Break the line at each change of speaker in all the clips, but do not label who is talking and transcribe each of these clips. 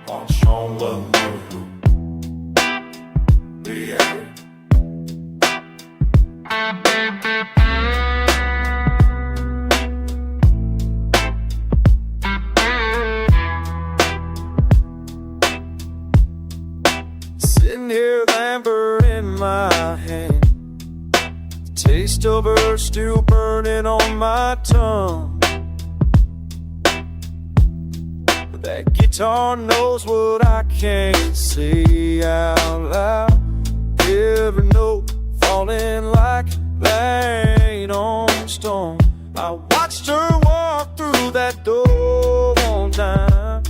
on Sean yeah. Sitting here, amber in my hand, the taste of her still burning on my tongue. That guitar knows what I can't say out loud. Every note falling like rain on stone. I watched her walk through that door one time,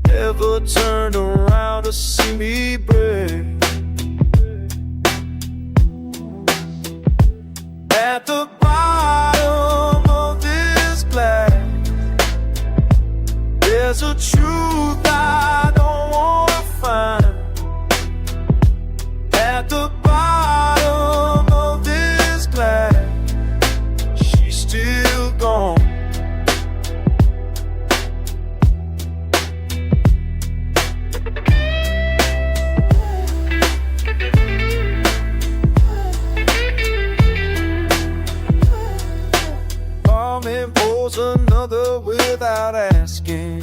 never turned around to see me break. At the bottom of this glass, there's a truth I don't wanna find. At the bottom of this glass, she's still gone. Come and pose another without asking.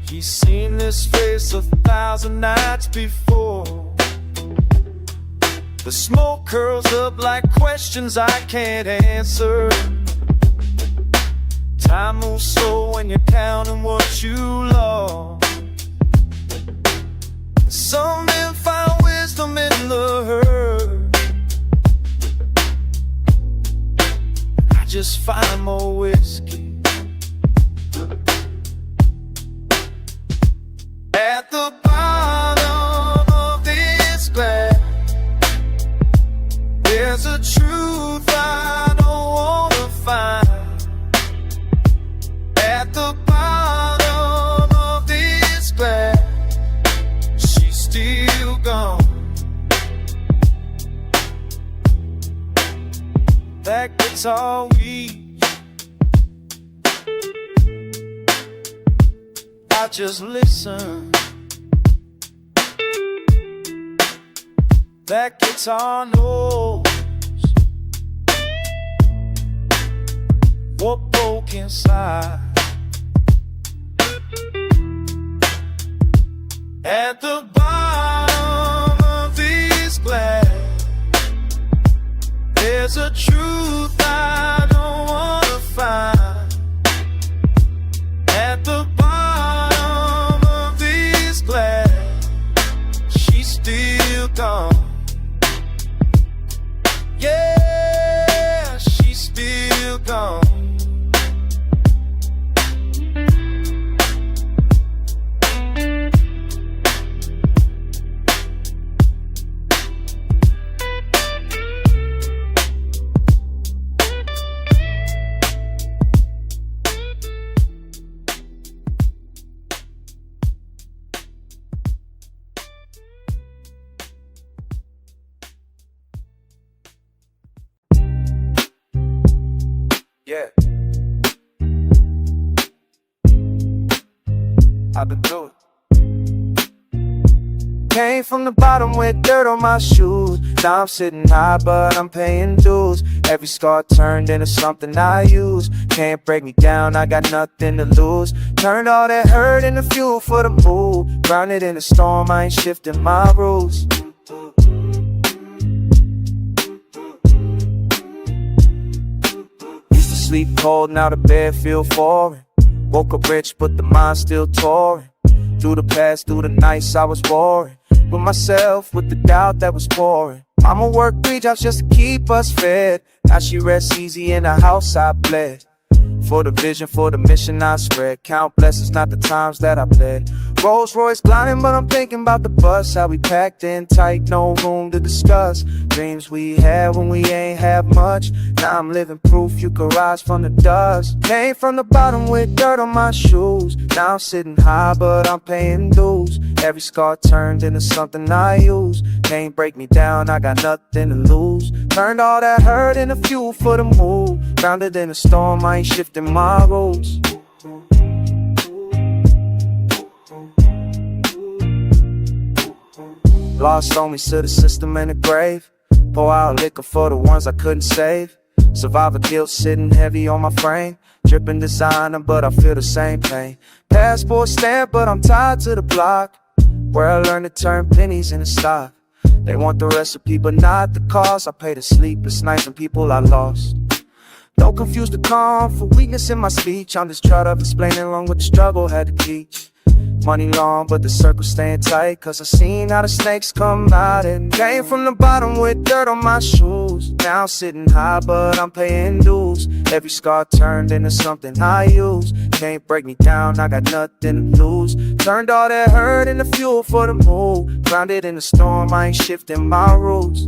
He's seen this face 1,000 nights before. The smoke curls up like questions I can't answer. Time moves slow when you're counting what you lost. Some men find wisdom in the hurt. I just find more whiskey. At the bottom of this glass, there's a truth I don't wanna find. At the bottom of this glass, she's still gone. That guitar weak, I just listen. That guitar knows what broke inside. At the bottom of this glass, there's a truth I don't wanna find. At the bottom of this glass, she's still gone. Yeah, she's still gone. Yeah, I've been through it. Came from the bottom with dirt on my shoes. Now I'm sitting high, but I'm paying dues. Every scar turned into something I use. Can't break me down, I got nothing to lose. Turned all that hurt into fuel for the move. Grounded in the storm, I ain't shifting my rules. Sleep cold, now the bed feel foreign. Woke up rich, but the mind still touring. Through the past, through the nights I was boring. With myself, with the doubt that was pouring. Mama worked 3 jobs just to keep us fed. Now she rests easy in the house I bled. For the vision, for the mission I spread. Count blessings, not the times that I bled. Rolls Royce gliding, but I'm thinking about the bus. How we packed in tight, no room to discuss. Dreams we had when we ain't have much. Now I'm living proof you could rise from the dust. Came from the bottom with dirt on my shoes. Now I'm sitting high, but I'm paying dues. Every scar turned into something I use. Can't break me down, I got nothing to lose. Turned all that hurt into fuel for the move. Grounded in a storm, I ain't shifting my rules. Lost homies to the system and the grave. Pour out liquor for the ones I couldn't save. Survivor guilt sitting heavy on my frame. Dripping designer, but I feel the same pain. Passport stamp, but I'm tied to the block, where I learned to turn pennies into stock. They want the recipe, but not the cost. I pay the sleepless nights and people I lost. Don't confuse the calm for weakness in my speech. I'm just trying to explain along with the struggle had to teach. Money long, but the circle's staying tight, cause I seen how the snakes come out and came from the bottom with dirt on my shoes. Now I'm sitting high, but I'm paying dues. Every scar turned into something I use. Can't break me down, I got nothing to lose. Turned all that hurt into fuel for the move. Grounded in the storm, I ain't shifting my rules.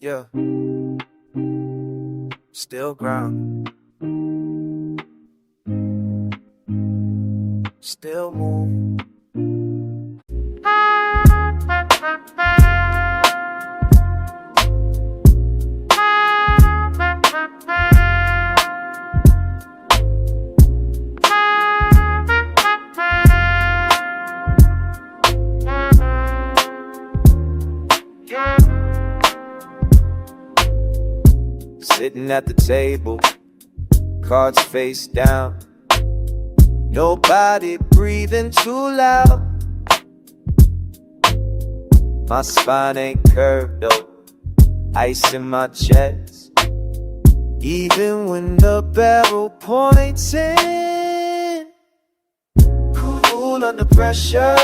Yeah. Still ground. Still move. Sitting at the table, cards face down. Nobody breathing too loud. My spine ain't curved though, ice in my chest. Even when the barrel points in, cool under pressure,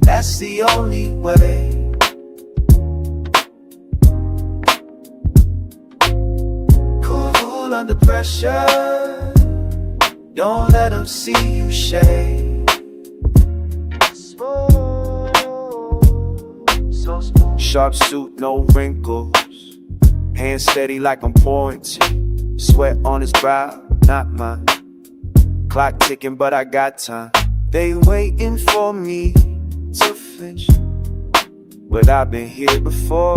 that's the only way. Cool under pressure, don't let them see you shake. Sharp suit, no wrinkles. Hands steady like I'm pointing. Sweat on his brow, not mine. Clock ticking, but I got time. They waiting for me to flinch, but I've been here before.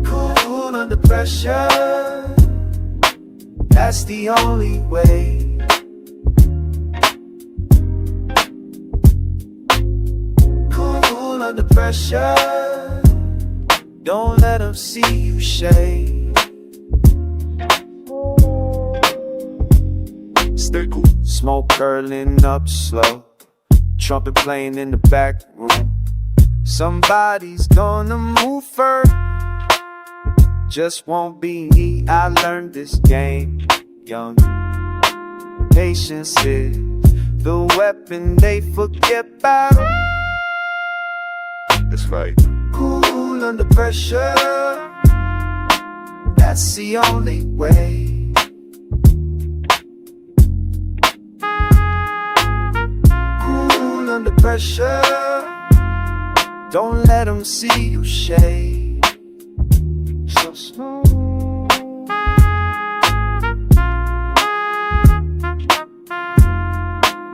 Cool under pressure, that's the only way. Under pressure, don't let them see you shake. Stay cool. Smoke curling up slow, trumpet playing in the back room. Somebody's gonna move first, just won't be me. I learned this game young. Patience is the weapon they forget about. That's right. Cool under pressure, that's the only way. Cool under pressure, don't let them see you shake. So smooth.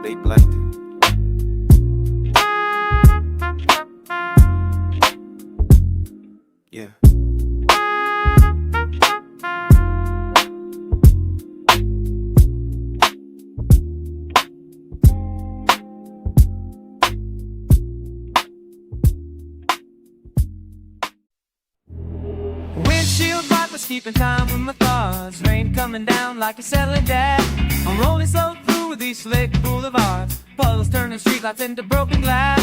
They blanked it. Yeah.
Windshield wipers keeping time with my thoughts. Rain coming down like a settling dad. I'm rolling slow through these slick boulevards. Puddles turning streetlights into broken glass.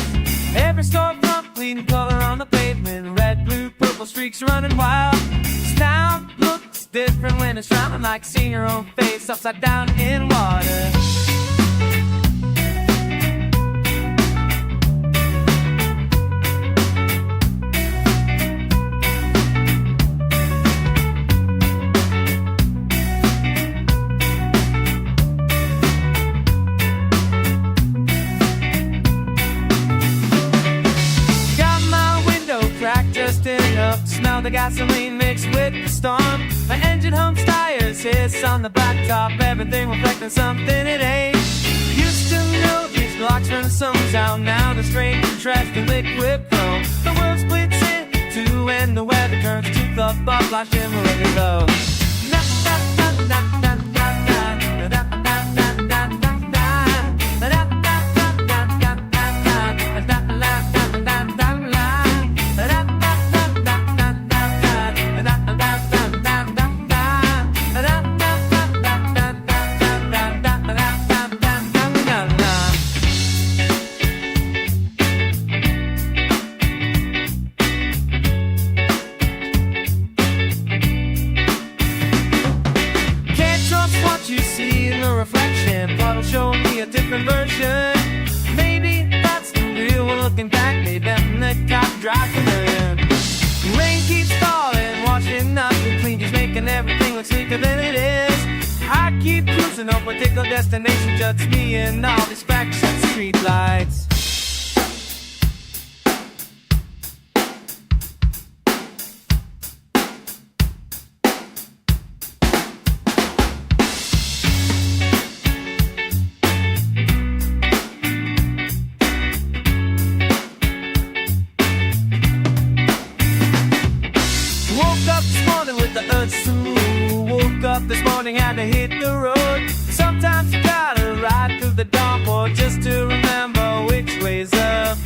Every storefront bleeding color on the pavement. Red, blue, purple streaks running wild. Sound looks different when it's drowning, like seeing your own face upside down in water. Smell the gasoline mixed with the storm. My engine humps, tires hiss on the blacktop. Everything reflecting something it ain't. Used to know these blocks from the sun's out. Now the strange contrast in liquid chrome. The world splits in two when the weather turns to the love bug like shimmering low. Showing me a different version. Maybe that's the real one. Looking back, maybe I'm the top drive to learn. Rain keeps falling, washing nothing clean, just making everything look sleeker than it is. I keep cruising, no particular destination, just me and all these facts and street lights. This morning had to hit the road. Sometimes you gotta ride through the dark, or just to remember which way's up.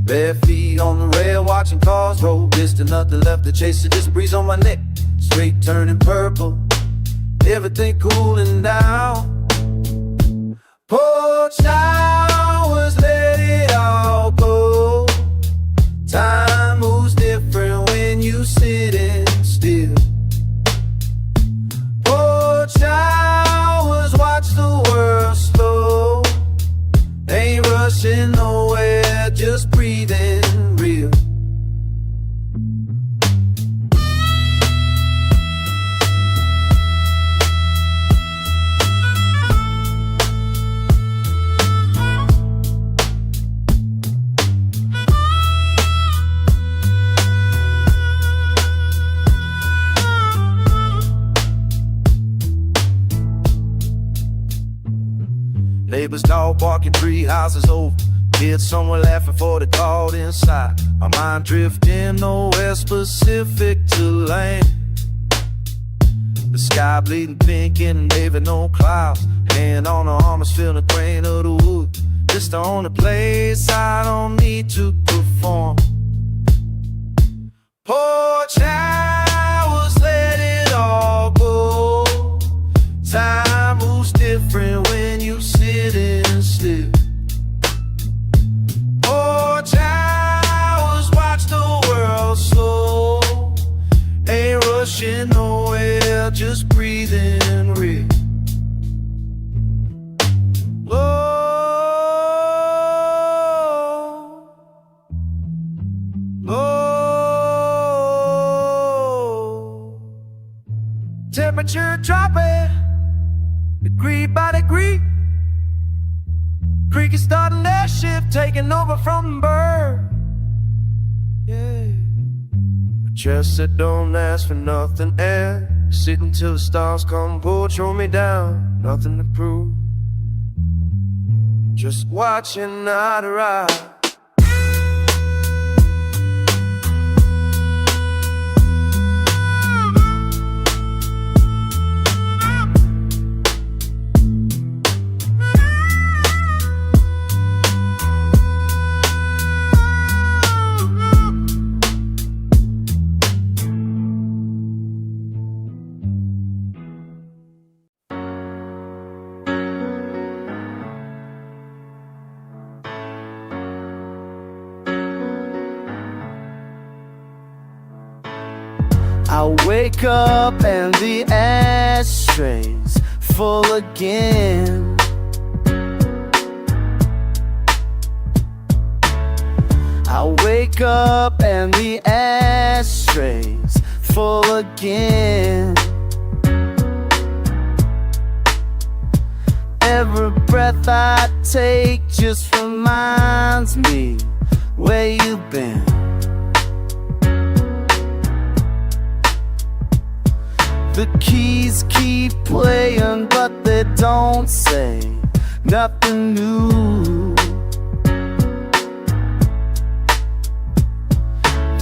Bare feet on the rail, watching cars roll. Distant nothing left to chase it, just a breeze on my neck. Straight turning purple, everything cooling down. Porch hours, let it all go. Time moves different when you sitting still. Porch hours, watch the world slow. Ain't rushing nowhere, just breathing real. Neighbor's dog barking 3 houses over. Kids somewhere laughing for the dog inside. My mind drifting nowhere specific to land. The sky bleeding pink and navy, no clouds. Hand on the arm is feeling the grain of the wood. This the only place I don't need to perform. Porch hours, let it all go. Time moves different when you sitting still. Porch hours, watch the world slow. Ain't rushing nowhere, just breathing real. Whoa. temperature dropping, degree by degree. Creek is starting their shift, taking over from bird. Yeah. Just that don't ask for nothing, and sit until the stars come Porch, roll me down, nothing to prove. Just watching how to ride.
I wake up and the ashtray's full again. I wake up and the ashtray's full again. Every breath I take just reminds me where you've been. The keys keep playing, but they don't say nothing new.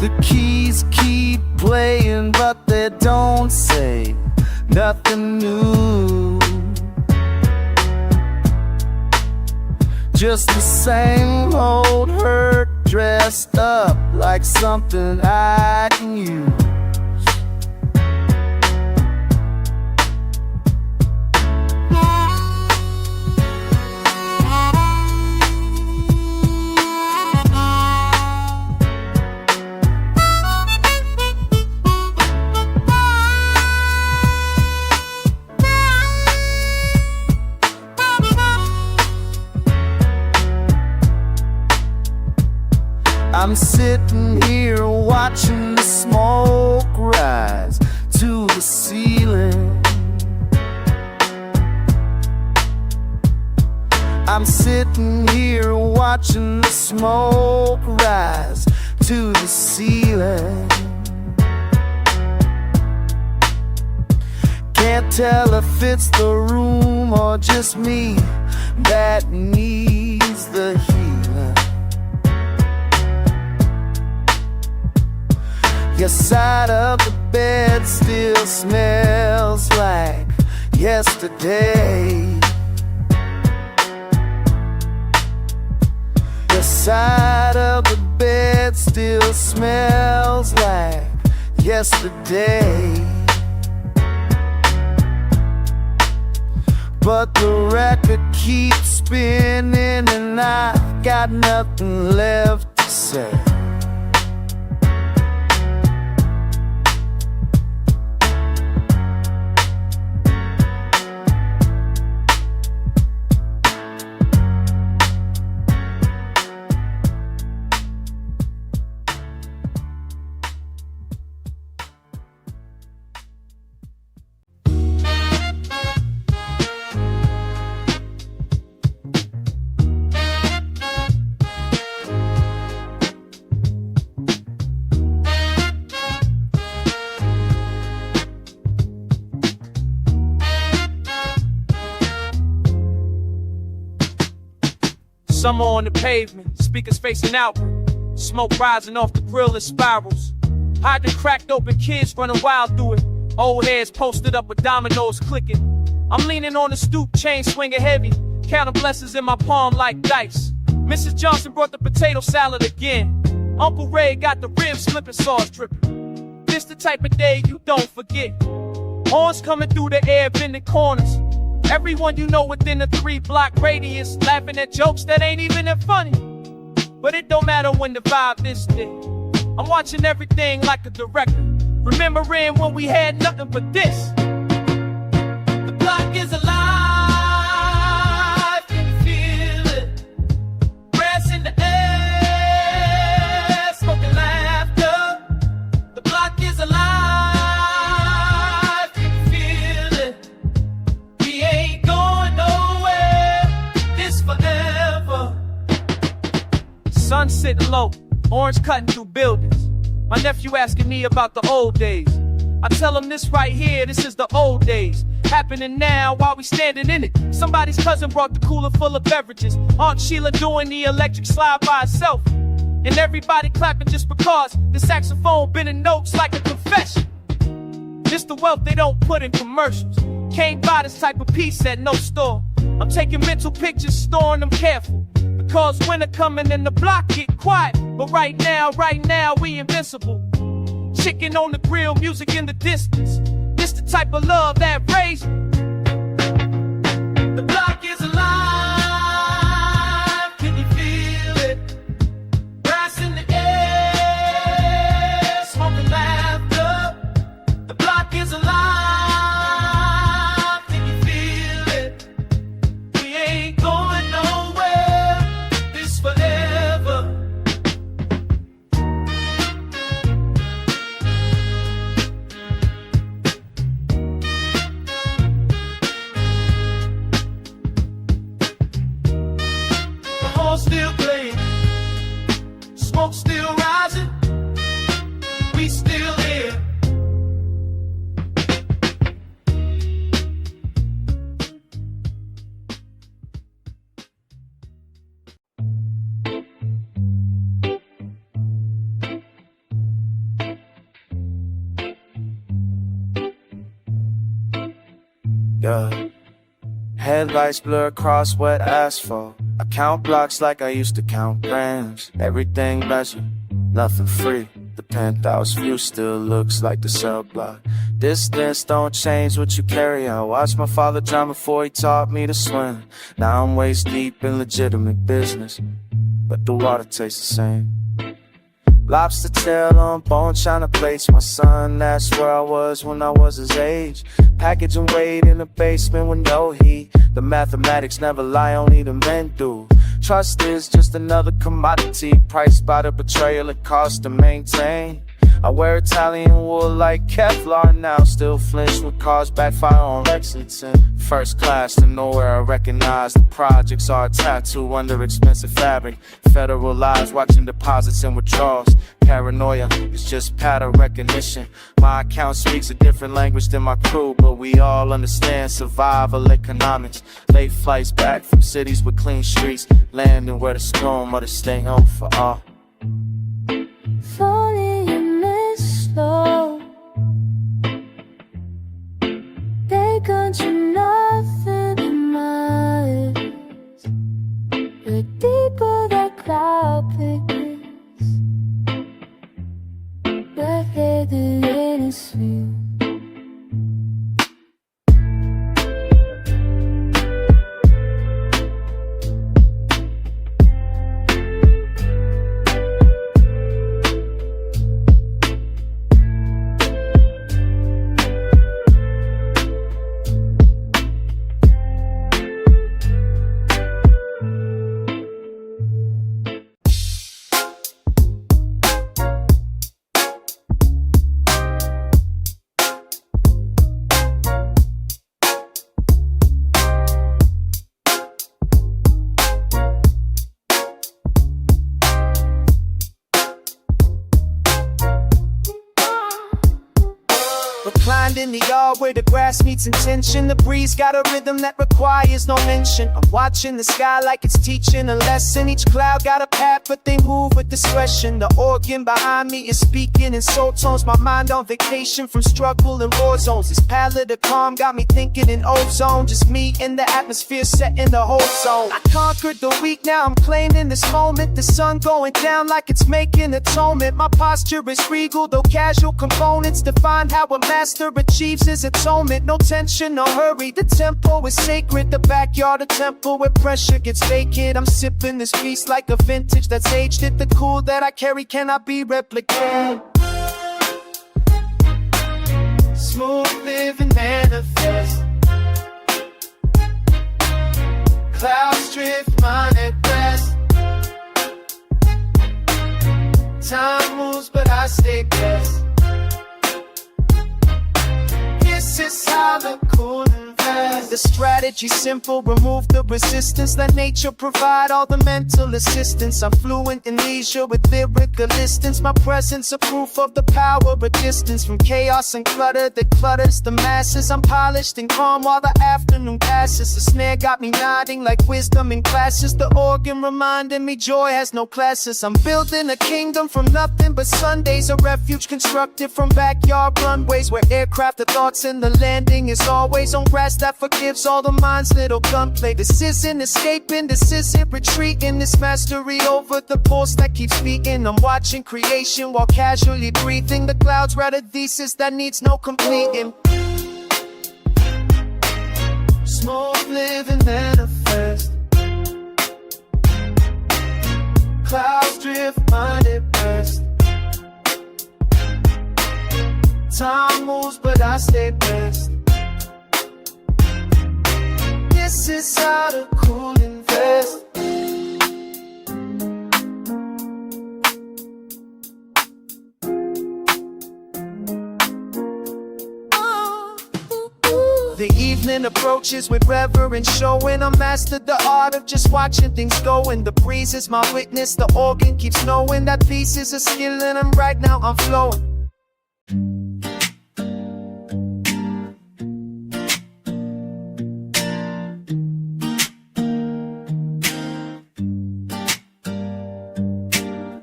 The keys keep playing, but they don't say nothing new. Just the same old hurt dressed up like something I can use. I'm sitting here watching the smoke rise to the ceiling. I'm sitting here watching the smoke rise to the ceiling. Can't tell if it's the room or just me that needs the healing. Your side of the bed still smells like yesterday. Your side of the bed still smells like yesterday. But the record keeps spinning and I've got nothing left to say.
Summer on the pavement, speakers facing outward, smoke rising off the grill in spirals. Hiding cracked open kids running wild through it. Old heads posted up with dominoes clicking. I'm leaning on the stoop, chain swinging heavy, counting blessings in my palm like dice. Mrs. Johnson brought the potato salad again. Uncle Ray got the ribs flipping, sauce dripping. This the type of day you don't forget. Horns coming through the air, bending corners. Everyone you know within a 3-block radius, laughing at jokes that ain't even that funny. But it don't matter when the vibe is thick. I'm watching everything like a director, remembering when we had nothing but this. The block is alive, can you feel it? Grass in the air, smoking laughter. The block is alive, can you feel sun sitting low, orange cutting through buildings. My nephew asking me about the old days. I tell him this right here, this is the old days. Happening now while we standing in it. Somebody's cousin brought the cooler full of beverages. Aunt Sheila doing the electric slide by herself. And everybody clapping just because the saxophone bending notes like a confession. This the wealth they don't put in commercials. Can't buy this type of piece at no store. I'm taking mental pictures, storing them careful. Because winter coming and the block get quiet. But right now, we invincible. Chicken on the grill, music in the distance. This the type of love that raised me. The block is alive, can you feel it? Grass in the air, smoking laughter. The block is alive, can you feel it? We ain't going nowhere, this forever. Still playing, smoke still rising, we still here.
Yeah. Headlights blur across wet asphalt. I count blocks like I used to count grams. Everything measured, nothing free. The penthouse view still looks like the cell block. Distance don't change what you carry. I watched my father drown before he taught me to swim. Now I'm waist deep in legitimate business, but the water tastes the same. Lobster tail on bone china plates. My son, that's where I was when I was his age. Package and wait in the basement with no heat. The mathematics never lie, only the men do. Trust is just another commodity, priced by the betrayal it costs to maintain. I wear Italian wool like Kevlar now, still flinch when cars backfire on Lexington. First class to nowhere I recognize the projects are a tattoo under expensive fabric. Federal lives watching deposits and withdrawals. Paranoia is just pattern recognition. My account speaks a different language than my crew, but we all understand survival economics. Late flights back from cities with clean streets, landing where the storm or to stay home for all.
Falling in this slow, they got you nothing in mind. The deeper that cloud thickens, the heavier it is feels.
Reclined in the yard where the grass meets intention. The breeze got a rhythm that requires no mention. I'm watching the sky like it's teaching a lesson. Each cloud got a path, but they move with discretion. The organ behind me is speaking in soul tones. My mind on vacation from struggle and war zones. This palette of calm got me thinking in ozone. Just me in the atmosphere, setting the whole zone. I conquered the weak, now I'm claiming this moment. The sun going down like it's making atonement. My posture is regal, though casual components define how a master achieves his atonement. No tension, no hurry, the tempo is sacred. The backyard a temple where pressure gets vacant. I'm sipping this piece like a vintage that's aged it. The cool that I carry cannot be replicated. Smooth living manifest. Clouds drift, mine at rest. Time moves, but I stay blessed. This is how the cool invest.
the strategy simple, remove the resistance. Let nature provide all the mental assistance. I'm fluent in leisure with lyrical distance. My presence a proof of the power of distance. From chaos and clutter that clutters the masses, I'm polished and calm while the afternoon passes. The snare got me nodding like wisdom in classes. The organ reminding me joy has no classes. I'm building a kingdom from nothing but Sundays. A refuge constructed from backyard runways, where aircraft are thoughts and the landing is always on grass that forgives all the mind's little gunplay. This isn't escaping, this isn't retreating. This mastery over the pulse that keeps beating. I'm watching creation while casually breathing. The clouds write a thesis that needs no completing. Smooth living manifest. Clouds drift, mind at rest. Time moves, but I stay best. This is how to cool invest. The evening approaches with reverence showing. I mastered the art of just watching things go. And the breeze is my witness. The organ keeps knowing that peace is a skill, and right now I'm flowing.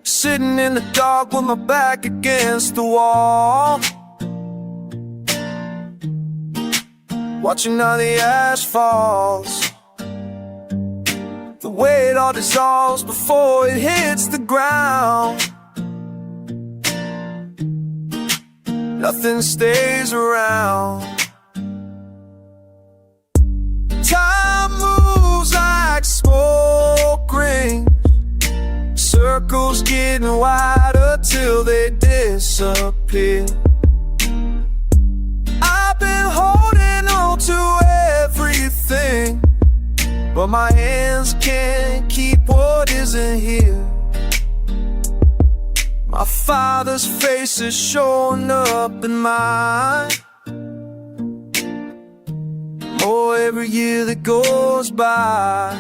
Sitting in the dark with my back against the wall, watching how the ash falls. The weight all dissolves before it hits the ground. Nothing stays around. Time moves like smoke rings. Circles getting wider till they disappear. I've been holding on to everything, but my hands can't keep what isn't here. My father's face is showing up in mine. Oh, every year that goes by,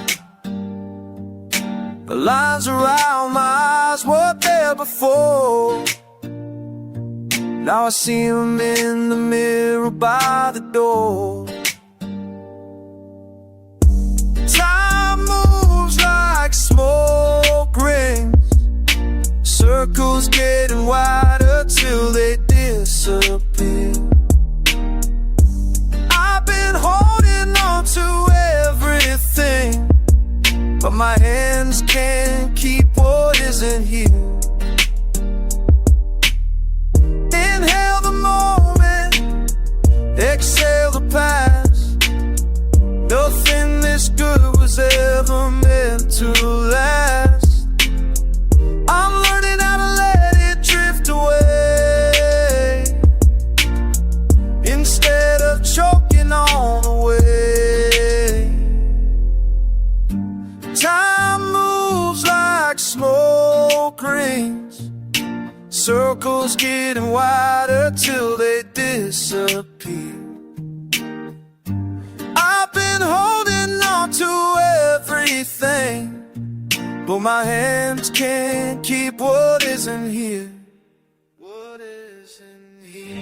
the lines around my eyes were there before. Now I see them in the mirror by the door. Time moves like smoke rings. Circles getting wider till they disappear. I've been holding on to everything, but my hands can't keep what isn't here. Inhale the moment, exhale the past. Nothing this good was ever meant to last. I'm learning how to let it drift away, instead of choking on the way. Time moves like smoke rings. Circles getting wider till they disappear. I've been holding on to everything, but my hands can't keep what isn't here. What isn't here.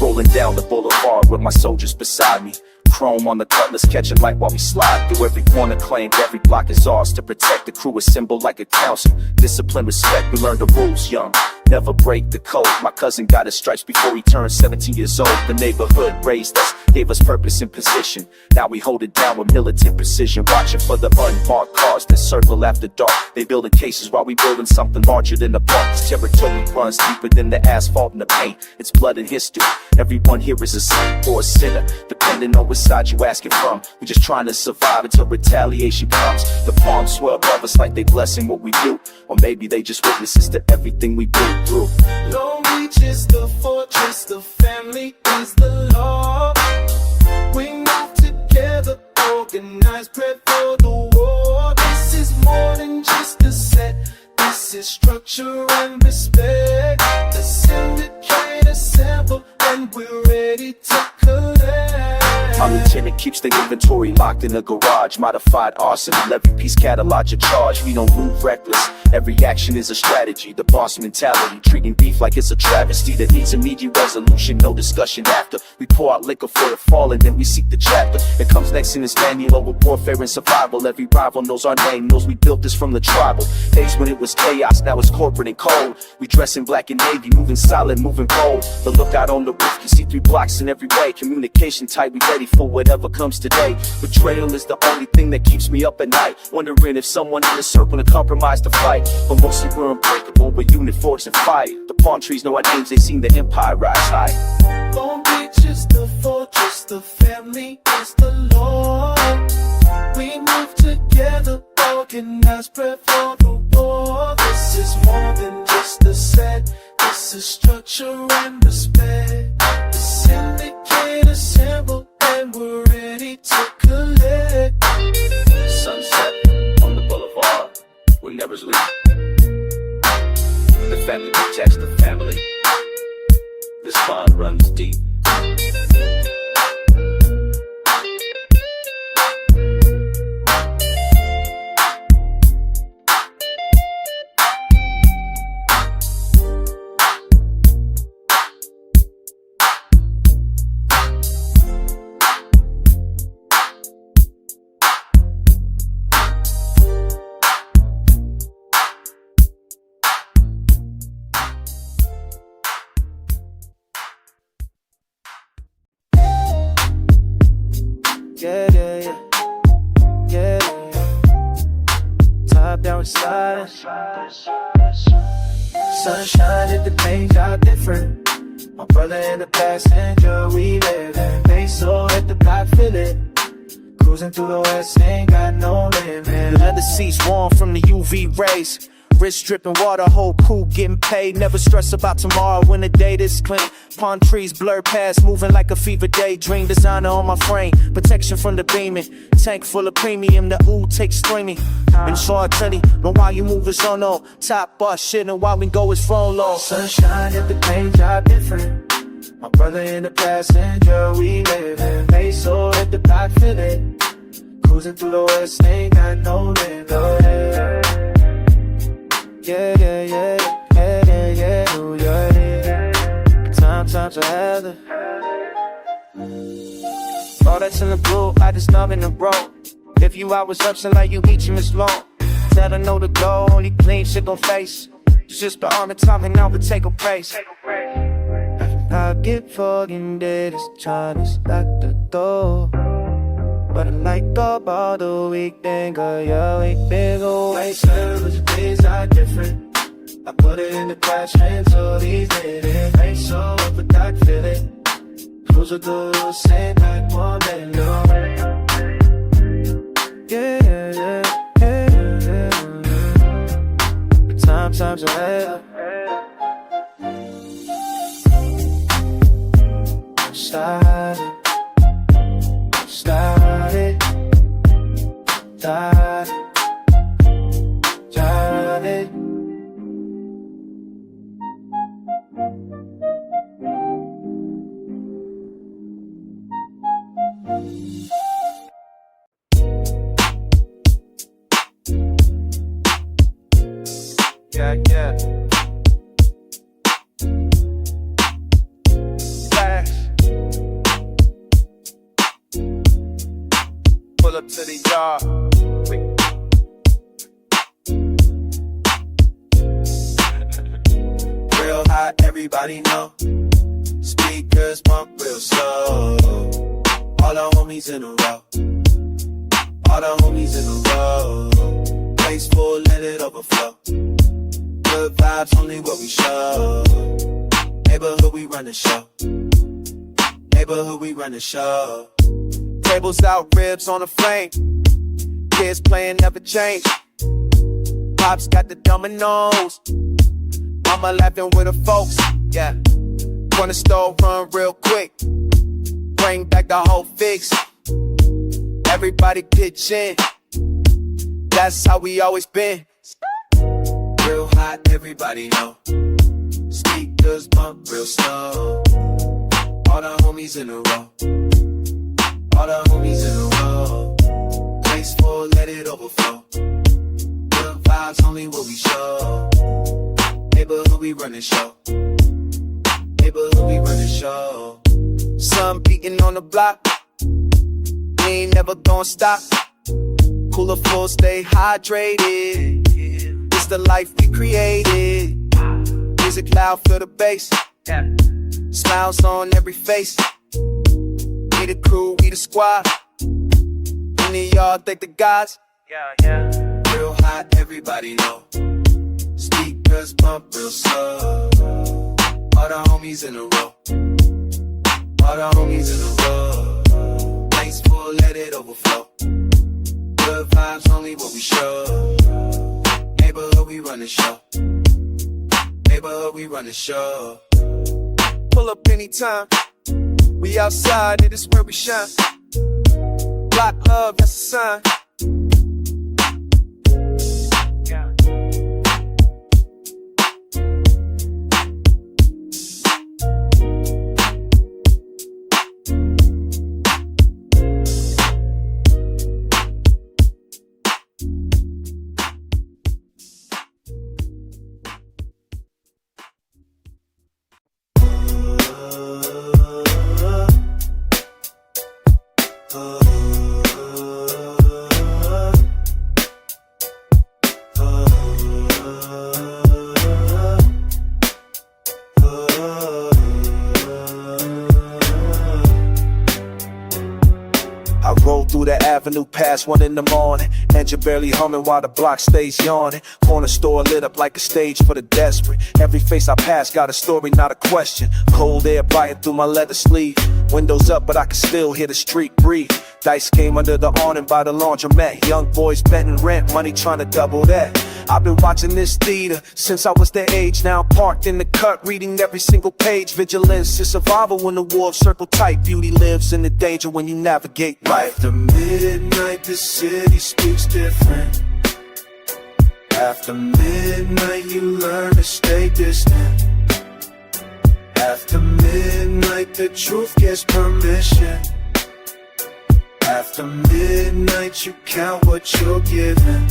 Rolling down the boulevard with my soldiers beside me. Chrome on the cutlass, catching light while we slide through every corner, claimed every block is ours to protect. The crew assembled like a council, discipline, respect. We learned the rules young, never break the code. My cousin got his stripes before he turned 17 years old. The neighborhood raised us, gave us purpose and position. Now we hold it down with militant precision, watching for the unmarked cars that circle after dark. They building cases while we building something larger than the park. This territory runs deeper than the asphalt and the paint. It's blood and history. Everyone here is a saint or a sinner, depending on which side you asking from. We just trying to survive until retaliation comes. The palms swell above us like they blessing what we do, or maybe they just witnesses to everything we been through.
Long Beach is the fortress, the family is the law. We move together, organized, prep for the war. This is more than just a set, this is structure and respect. The syndicate assemble and we're ready to collect.
Our lieutenant keeps the inventory locked in a garage. Modified arson, 11-piece catalog of charge. We don't move reckless, every action is a strategy. The boss mentality, treating beef like it's a travesty that needs immediate resolution, no discussion after. We pour out liquor for the fallen, then we seek the chapter. It comes next in this manual with warfare and survival. Every rival knows our name, knows we built this from the tribal days when it was chaos, now it's corporate and cold. We dress in black and navy, moving solid, moving bold. The lookout on the roof, you see 3 blocks in every way. Communication tight, we ready for whatever comes today. Betrayal is the only thing that keeps me up at night, wondering if someone in the circle to compromise the fight. But mostly we're unbreakable, we're unit, force, and fight. The palm trees know our names, they seen the empire rise high.
Long Beach is the fortress, the family is the law. We move together, organized, prep for the war. This is more than just a set, this is structure and respect. The syndicate assemble and we're ready to collect.
Sunset on the boulevard, we never sleep. The family protects the family. This bond runs deep.
Top down with sliding. Sunshine hit the paint job different. My brother in the passenger, we living. Peso at the block, feel it. Cruising through the west, ain't got no limit.
Leather seats warm from the UV rays. Wrist dripping water, whole crew getting paid. Never stress about tomorrow when the day this clean. Palm trees blur past, moving like a fever daydream. Designer on my frame, protection from the beaming. Tank full of premium, the ooh takes streaming. And short teddy, but while you move it's on no. Top bus shit and while we go it's phone low.
Sunshine at the paint job different. My brother in the passenger, we living. Peso at the block, feel it. Cruising through the west, ain't got no limit.
Yeah, yeah, yeah, yeah, yeah, yeah, ooh, yeah, yeah. Times ahead. All that's in the blue, I just love in the road. If you I was upset like you each in this long. Tell her no to go, only clean shit gon' face. It's just the arm and time and now but take a praise. I get fucking dead, it's trying to lock the door. But I like up all the weekend, girl, yeah, we big away.
Service days are different. I put it in the trash can so these days ain't so up a dock, feel it. Close the door, same like one minute, no.
Yeah, yeah, yeah, yeah, yeah. Times ahead. Started. Yeah, yeah. Flash. Pull up to the yard. high, everybody know. Speakers pump real slow. All the homies in a row. All the homies in a row. Place full, let it overflow. Good vibes, only what we show. Neighborhood, we run the show. Neighborhood, we run the show. Tables out, ribs on the flame. Kids playing never change. Pops got the dominoes. Mama laughing with her folks. Yeah. Corner store run real quick. Bring back the whole fix. Everybody pitch in. That's how we always been. Real hot, everybody know. Speakers bump real slow. All the homies in a row. All the homies in a row. Place full, let it overflow. Good vibes, only what we show. Neighborhood, we run the show. Neighborhood, we run the show. Sun beating on the block. We ain't never gonna stop. Cooler full, stay hydrated. It's the life we created. Music loud, feel the bass. Smiles on every face. We the crew, we the squad. Any of y'all think the gods? Real hot, everybody know. Speakers bump real slow. All the homies in a row. All the homies in a row. Place full, let it overflow. Good vibes, only what we show. Neighborhood, we run the show. Neighborhood, we run the show. Pull up anytime. We outside, it is where we shine. Block love, that's a sign. Through the avenue past 1 in the morning. Engine barely humming while the block stays yawning. Corner store lit up like a stage for the desperate. Every face I pass got a story, not a question. Cold air biting through my leather sleeve. Windows up but I can still hear the street breathe. Dice came under the awning by the laundromat. Young boys betting rent, money trying to double that. I've been watching this theater since I was their age. Now I'm parked in the cut, reading every single page. Vigilance is survival when the wolves circle tight. Beauty lives in the danger when you navigate right. After midnight, the city speaks different. After midnight, you learn to stay distant. After midnight, the truth gets permission. After midnight, you count what you're given.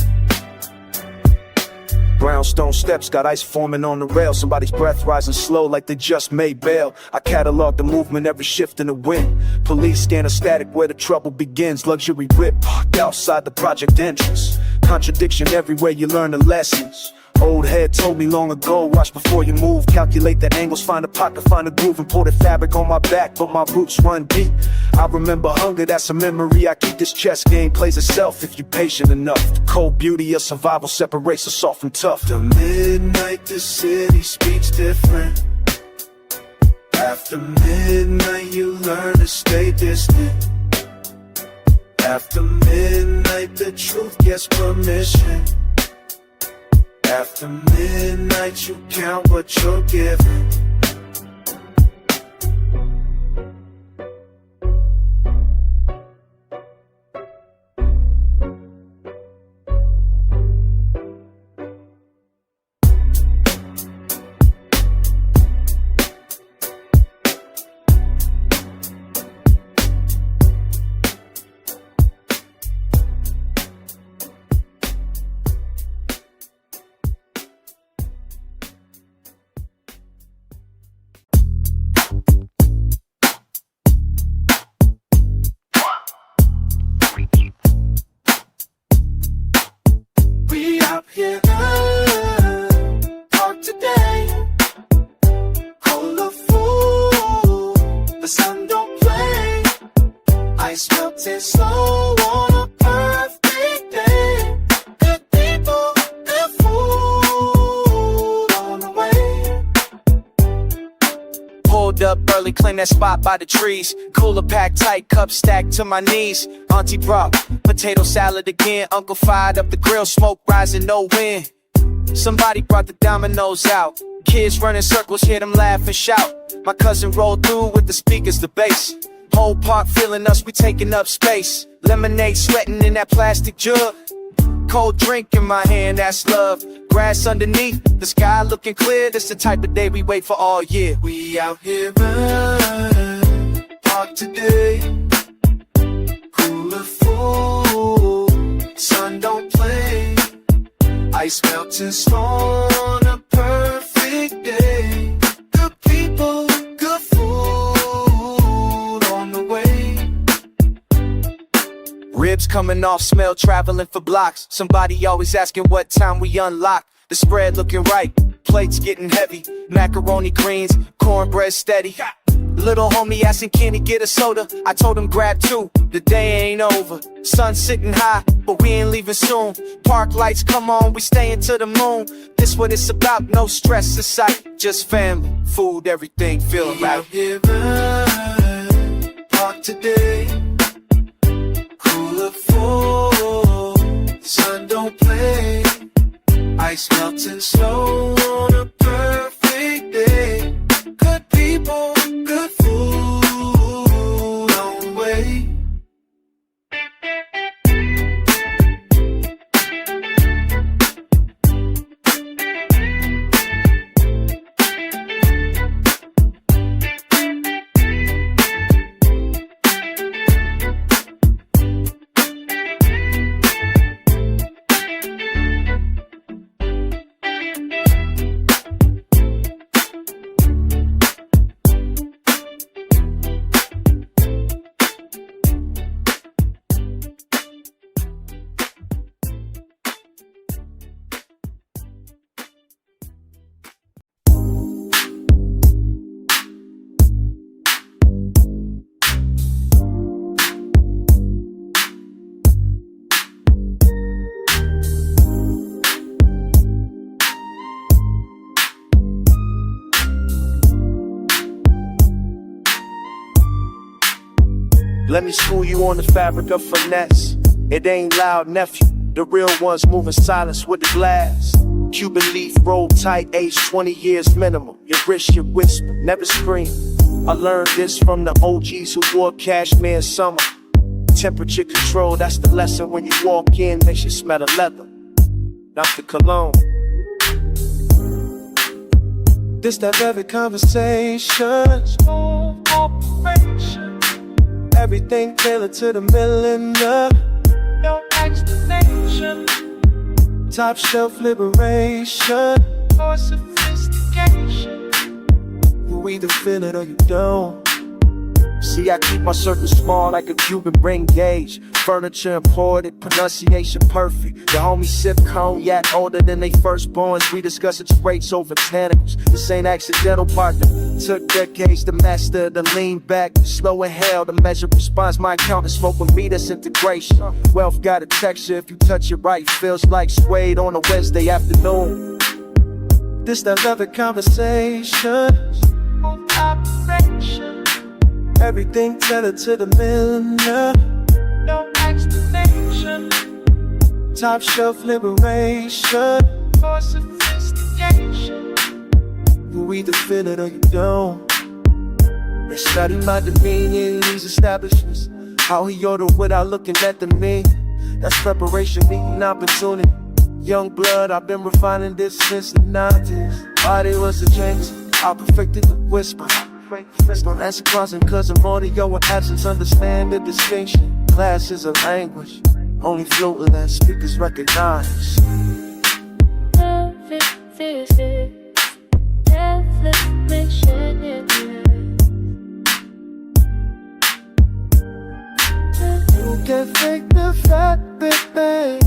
Brownstone steps got ice forming on the rail. Somebody's breath rising slow like they just made bail. I catalog the movement, every shift in the wind. Police scan a static where the trouble begins. Luxury whip parked outside the project entrance. Contradiction everywhere, you learn the lessons. Old head told me long ago, watch before you move. Calculate the angles, find a pocket, find a groove. Imported fabric on my back, but my roots run deep. I remember hunger, that's a memory. I keep this chess game, plays itself if you're patient enough. The cold beauty of survival separates the soft from tough. After midnight, the city speaks different. After midnight, you learn to stay distant. After midnight, the truth gets permission. After midnight, you count what you're given.
melting slow on a perfect day. Good people, good food on the way.
Pulled up early, claim that spot by the trees. Cooler packed tight, cup stacked to my knees. Auntie brought potato salad again. Uncle fired up the grill, smoke rising, no wind. Somebody brought the dominoes out. Kids running circles, hear them laugh and shout. My cousin rolled through with the speakers, the bass. Whole park feeling us, we taking up space. Lemonade sweating in that plastic jug. Cold drink in my hand, that's love. Grass underneath, the sky looking clear. This the type of day we wait for all year.
We out here running, park today. Cooler food, sun don't play. Ice melting snow on a perfect day. Good people, good food on the way.
Ribs coming off, smell traveling for blocks. Somebody always asking what time we unlock. The spread looking right, plates getting heavy. Macaroni greens, cornbread steady. Little homie asking, can he get a soda? I told him grab two, the day ain't over. Sun sitting high, but we ain't leaving soon. Park lights come on, we staying to the moon. This what it's about, no stress in sight. Just family, food, everything feeling
We
right.
out here running, park today. Cooler food, sun don't play. Ice melting slow on a perfect day. Good people, good food on the way.
Let me school you on the fabric of finesse. It ain't loud, nephew. The real ones moving silence with the glass. Cuban leaf rolled tight, age 20 years minimum. Your wrist, your whisper, never scream. I learned this from the OGs who wore cashmere in summer. Temperature control, that's the lesson when you walk in. Makes you smell the leather, not the cologne.
This that very conversation, smooth operation. Everything tailored to the millimeter. No explanation. Top shelf liberation or sophistication. You either feel it or you don't.
See, I keep my circle small like a Cuban ring gauge. Furniture imported, pronunciation perfect. The homies sip cognac older than they firstborns. We discuss its rates over botanicals. This ain't accidental, partner. Took decades to master the lean back. Slow inhale to measure response. My account is smoke with me, that's integration. Wealth got a texture, if you touch it right. Feels like suede on a Wednesday afternoon.
This that other conversation, smooth operation. Everything tailored to the millimeter. No explanation. Top shelf liberation or sophistication. You either feel it or you don't. They study my demeanor in these establishments. How he order without looking at the me. That's preparation, meeting opportunity. Young blood, I've been refining this since the 90s. Body was a change, I perfected the whisper. Don't answer crossing cause of audio or absence. Understand the distinction. Class is a language, only fluent that speakers recognize.
Love it, this is definition,
You can fake the fat bit, babe.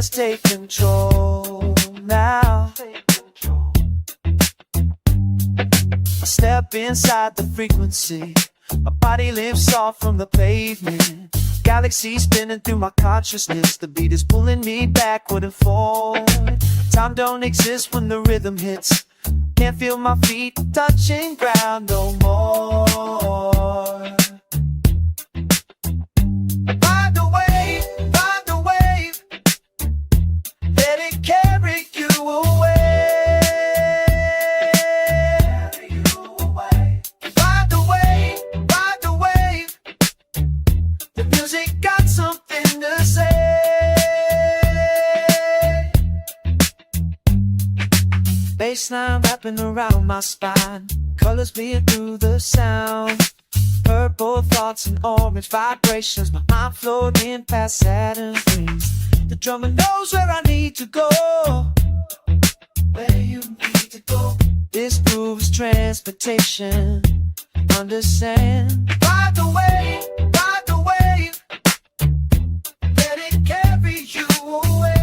dance, take control now. I step inside the frequency. My body lifts off from the pavement. Galaxy spinning through my consciousness. The beat is pulling me backward and forward. Time don't exist when the rhythm hits. Can't feel my feet touching ground no more. Ride the wave, let it carry you away. Ride the wave, the music got something to say. Bassline wrapping around my spine, colors bleeding through the sound. Purple thoughts and orange vibrations, my mind floating past Saturn's rings. The drummer knows where I need to go, where you need to go. This groove is transportation, understand. Ride the wave, let it carry you away.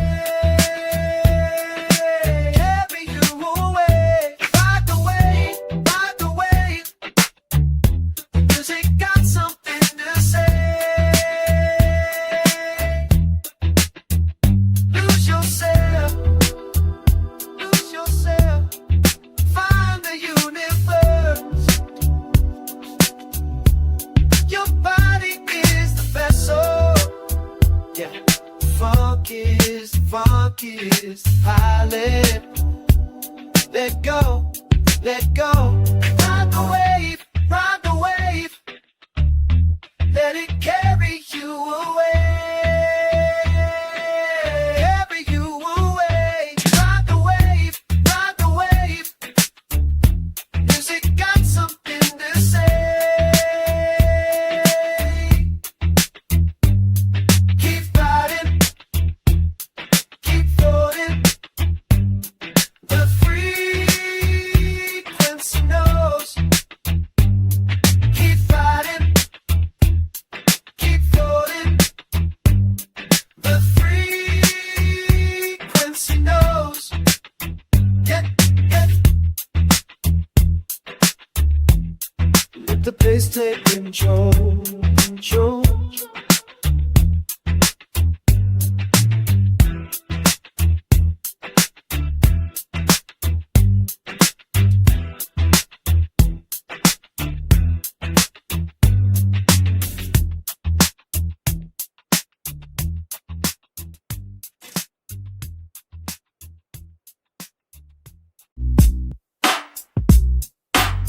Funk is the pilot. Let go, let go. Ride the wave, let it carry you away. Carry you away. Ride the wave. Music got something to say. Keep riding. The bass take control.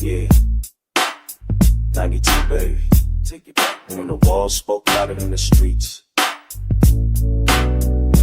Yeah. 92, baby. Take it back. When the walls spoke louder than the streets.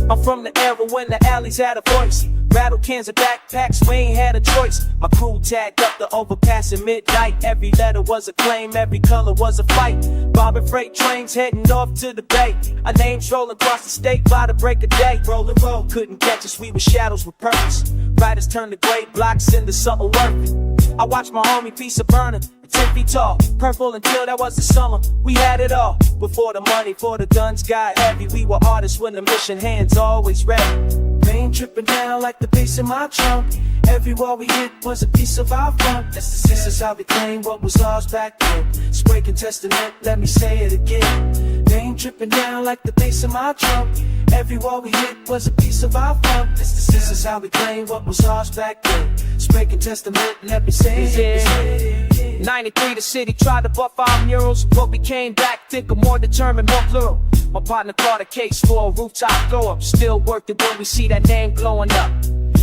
I'm from the era when the alleys had a voice. Rattle cans and backpacks, we ain't had a choice. My crew tagged up the overpass at midnight. Every letter was a claim, every color was a fight. Bobbing freight trains heading off to the bay. Our names rolling across the state by the break of day. Rolling roll, couldn't catch us, we were shadows with purpose. Riders turned to gray blocks into something worth it. I watched my homie piece of burner, 10 feet tall, purple until that was the summer. We had it all, before the money, for the guns got heavy. We were artists when the mission, hands always ready. Pain dripping down like the bass in my trunk. Every wall we hit was a piece of our funk. This is how we claim what was ours back then. Breaking testament, let me say it again. Pain dripping down like the bass in my trunk. Every wall we hit was a piece of our funk. This is how we claim what was ours back then. Breaking testament, let me say it. 93, the city tried to buff our murals, but we came back thicker, more determined, more plural. My partner caught a case for a rooftop throw up. Still worth it when we see that name glowing up.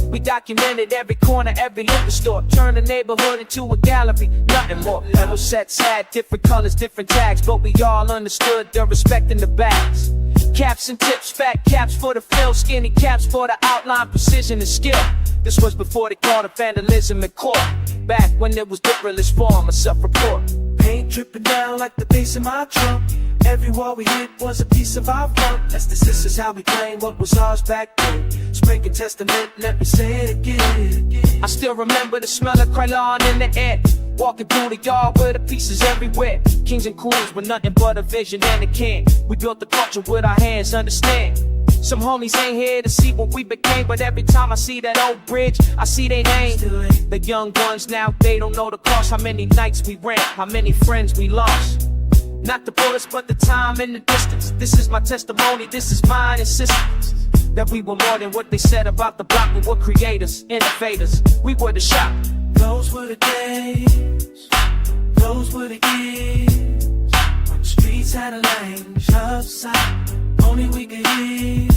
We documented every corner, every liquor store. Turned the neighborhood into a gallery, nothing more. Metal sets had different colors, different tags, but we all understood the respect in the bags. Caps and tips, fat caps for the fill, skinny caps for the outline, precision and skill. This was before they called it vandalism in court. Back when it was the realest form of self-report. Paint dripping down like the bass in my trunk.
Every wall we hit was a piece of our funk. That's the sisters how we claim what was ours back then. Speaking testament, let me say it again.
I still remember the smell of Krylon in the air. Walking through the yard with the pieces everywhere. Kings and queens with nothing but a vision and a can. We built the culture with our hands, understand. Some homies ain't here to see what we became, but every time I see that old bridge, I see they name. The young ones now, they don't know the cost. How many nights we ran, how many friends we lost. Not the bullets, but the time and the distance. This is my testimony, this is mine insistence. That we were more than what they said about the block. We were creators, innovators, we were the shop.
Those were the days, those were the years, when the streets had a language upside, only we could hear.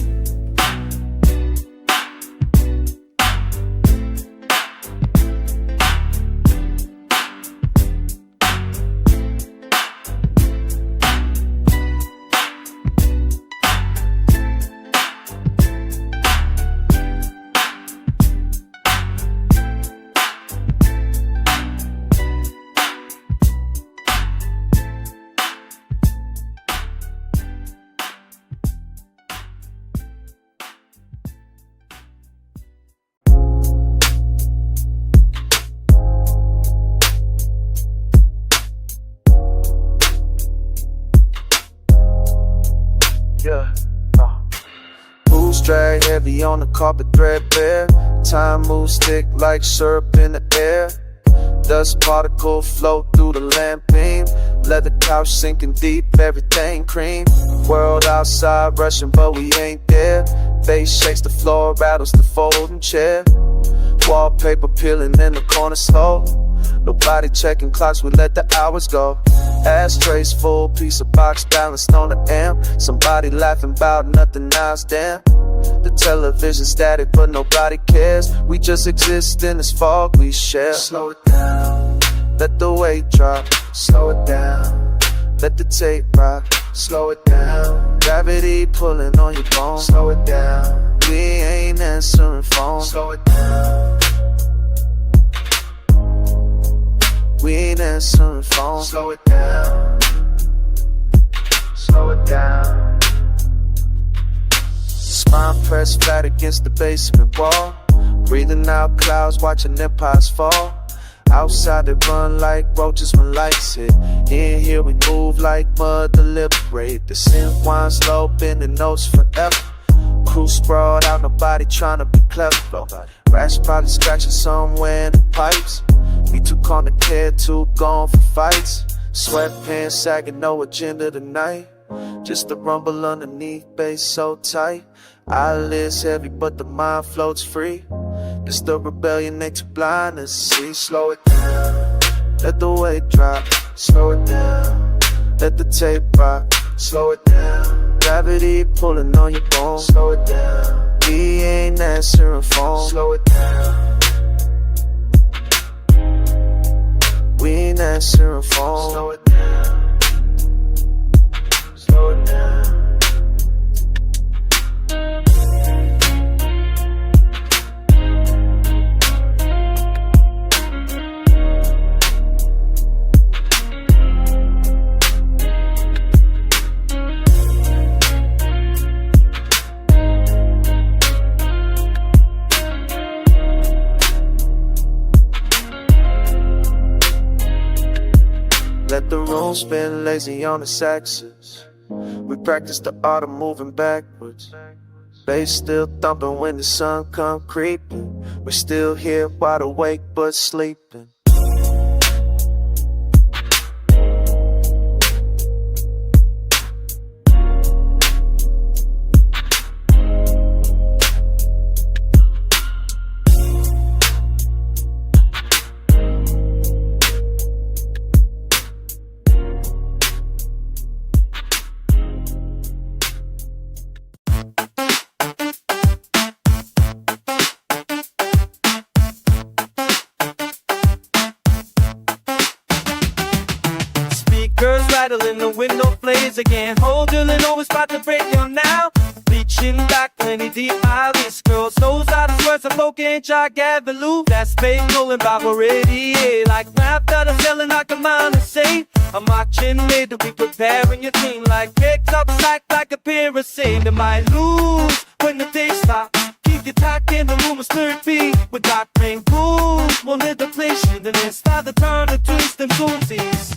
Boots drag heavy on the carpet, threadbare. Time moves thick like syrup in the air. Dust particle float through the lamp beam. Leather couch sinking deep, everything cream. World outside rushing, but we ain't there. Bass shakes the floor, rattles the folding chair. Wallpaper peeling in the corner slow. Nobody checking clocks, we let the hours go. Ashtrays full, piece of box balanced on the amp. Somebody laughing about nothing else, damn. The television static, but nobody cares. We just exist in this fog we share. Slow it down, let the weight drop. Slow it down, let the tape rock. Slow it down, gravity pulling on your bones. Slow it down, we ain't answering phones. Slow it down, we ain't answering phones. Slow it down, slow it down. Spine pressed flat against the basement wall. Breathing out clouds, watching empires fall. Outside they run like roaches when lights hit. In here we move like mud to liberate. The synth winds slow, bending notes forever. Crew sprawled out, nobody trying to be clever. Rash probably scratching somewhere in the pipes. We too calm to care, too gone for fights. Sweatpants sagging, no agenda tonight. Just the rumble underneath, bass so tight. Eyelids heavy, but the mind floats free. It's the rebellion, they too blind to see. Slow it down, let the weight drop. Slow it down, let the tape rock. Slow it down, gravity pulling on your bones. Slow it down, we ain't answering phones. Slow it down, we ain't answering phones. Slow it down, slow it down. Let the room spin lazy on its axis. We practice the art of moving backwards. Bass still thumping when the sun come creeping. We're still here wide awake but sleeping.
Rattling, the window plays again. Hold your always about to break down now. Reaching back plenty deep, eyeless girls, those are the
words of folk ain't try gather loot. That's space rolling by already, yeah. Like rap that I'm selling like a mind to say. I'm watching me to be preparing your team. Like picks up slack like a pyramid. They might lose when the day stops. Keep your talk in the room, third beat. With dark rain pools, won't hit the place. Then it's start to turn to twist and boomsies.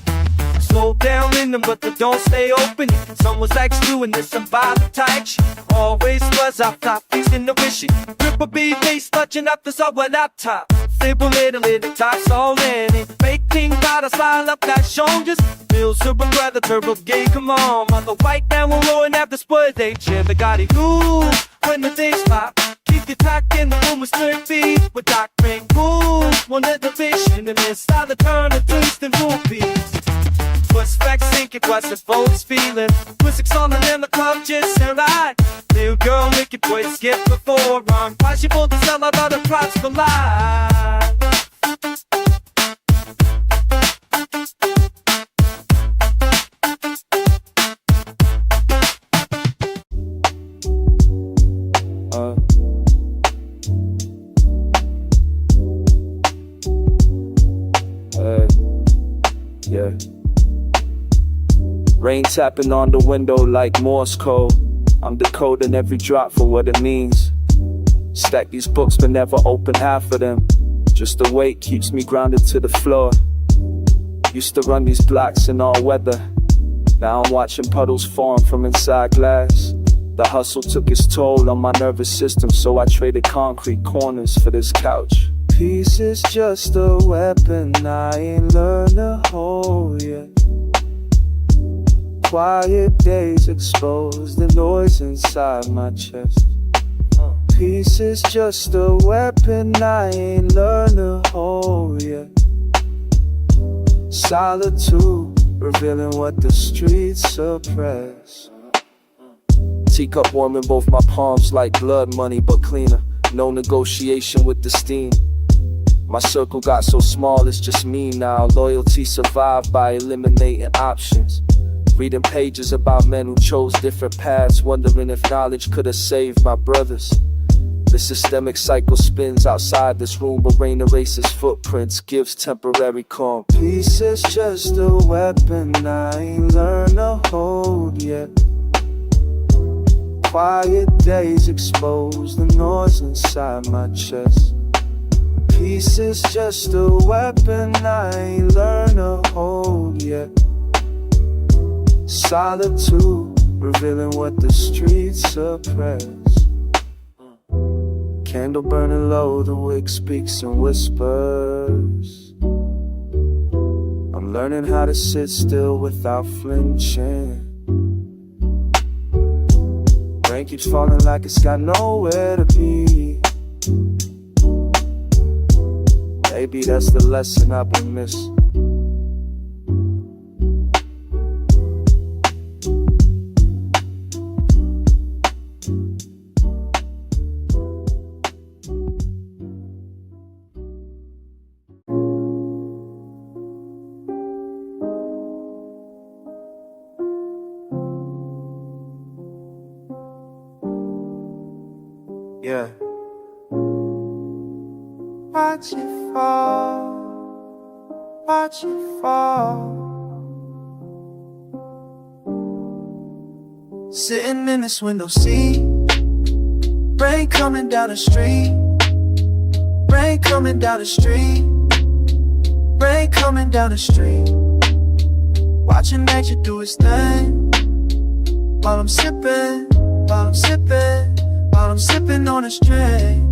Slow down in them, but they don't stay open. Someone's like doing this about the tight shit. Always was off top, fixing the wishy. Rip a B-bass, touching up the subway laptop. Simple little talks all in it. Fake king, gotta smile up that shoulders. Feel super brother, turbo gay, come on. Mother white man will roll and have the spoil they chip. They got it cool when the days pop. Keep your talk in the room with slurp beat. With dark rain cool, one of the vision. And then start to turn to twist and movies. What's back sinking, what's the folks feeling? Music's on and then the club just sound right. Little girl, make your boy skip before run. Why she pulled the sell out of the props for life?
Yeah. Rain tapping on the window like Morse code. I'm decoding every drop for what it means. Stack these books but never open half of them. Just the weight keeps me grounded to the floor. Used to run these blocks in all weather. Now I'm watching puddles form from inside glass. The hustle took its toll on my nervous system, so I traded concrete corners for this couch. Peace is just a weapon I ain't learned to hold yet. Quiet days expose the noise inside my chest. Peace is just a weapon I ain't learned to hold yet. Solitude, revealing what the streets suppress. Teacup warm in both my palms like blood money but cleaner. No negotiation with the steam. My circle got so small, it's just me now. Loyalty survived by eliminating options. Reading pages about men who chose different paths, wondering if knowledge could have saved my brothers. The systemic cycle spins outside this room, but rain erases footprints, gives temporary calm. Peace is just a weapon I ain't learned to hold yet. Quiet days expose the noise inside my chest. Peace is just a weapon I ain't learned to hold yet. Solitude, revealing what the streets suppress. Candle burning low, the wick speaks in whispers. I'm learning how to sit still without flinching. Rain keeps falling like it's got nowhere to be. Maybe that's the lesson I've been missing. Yeah. Watch it fall, watch it fall. Sitting in this window seat, rain coming down the street, rain coming down the street, rain coming down the street. Watching nature do its thing, while I'm sipping, while I'm sipping, while I'm sipping on a string.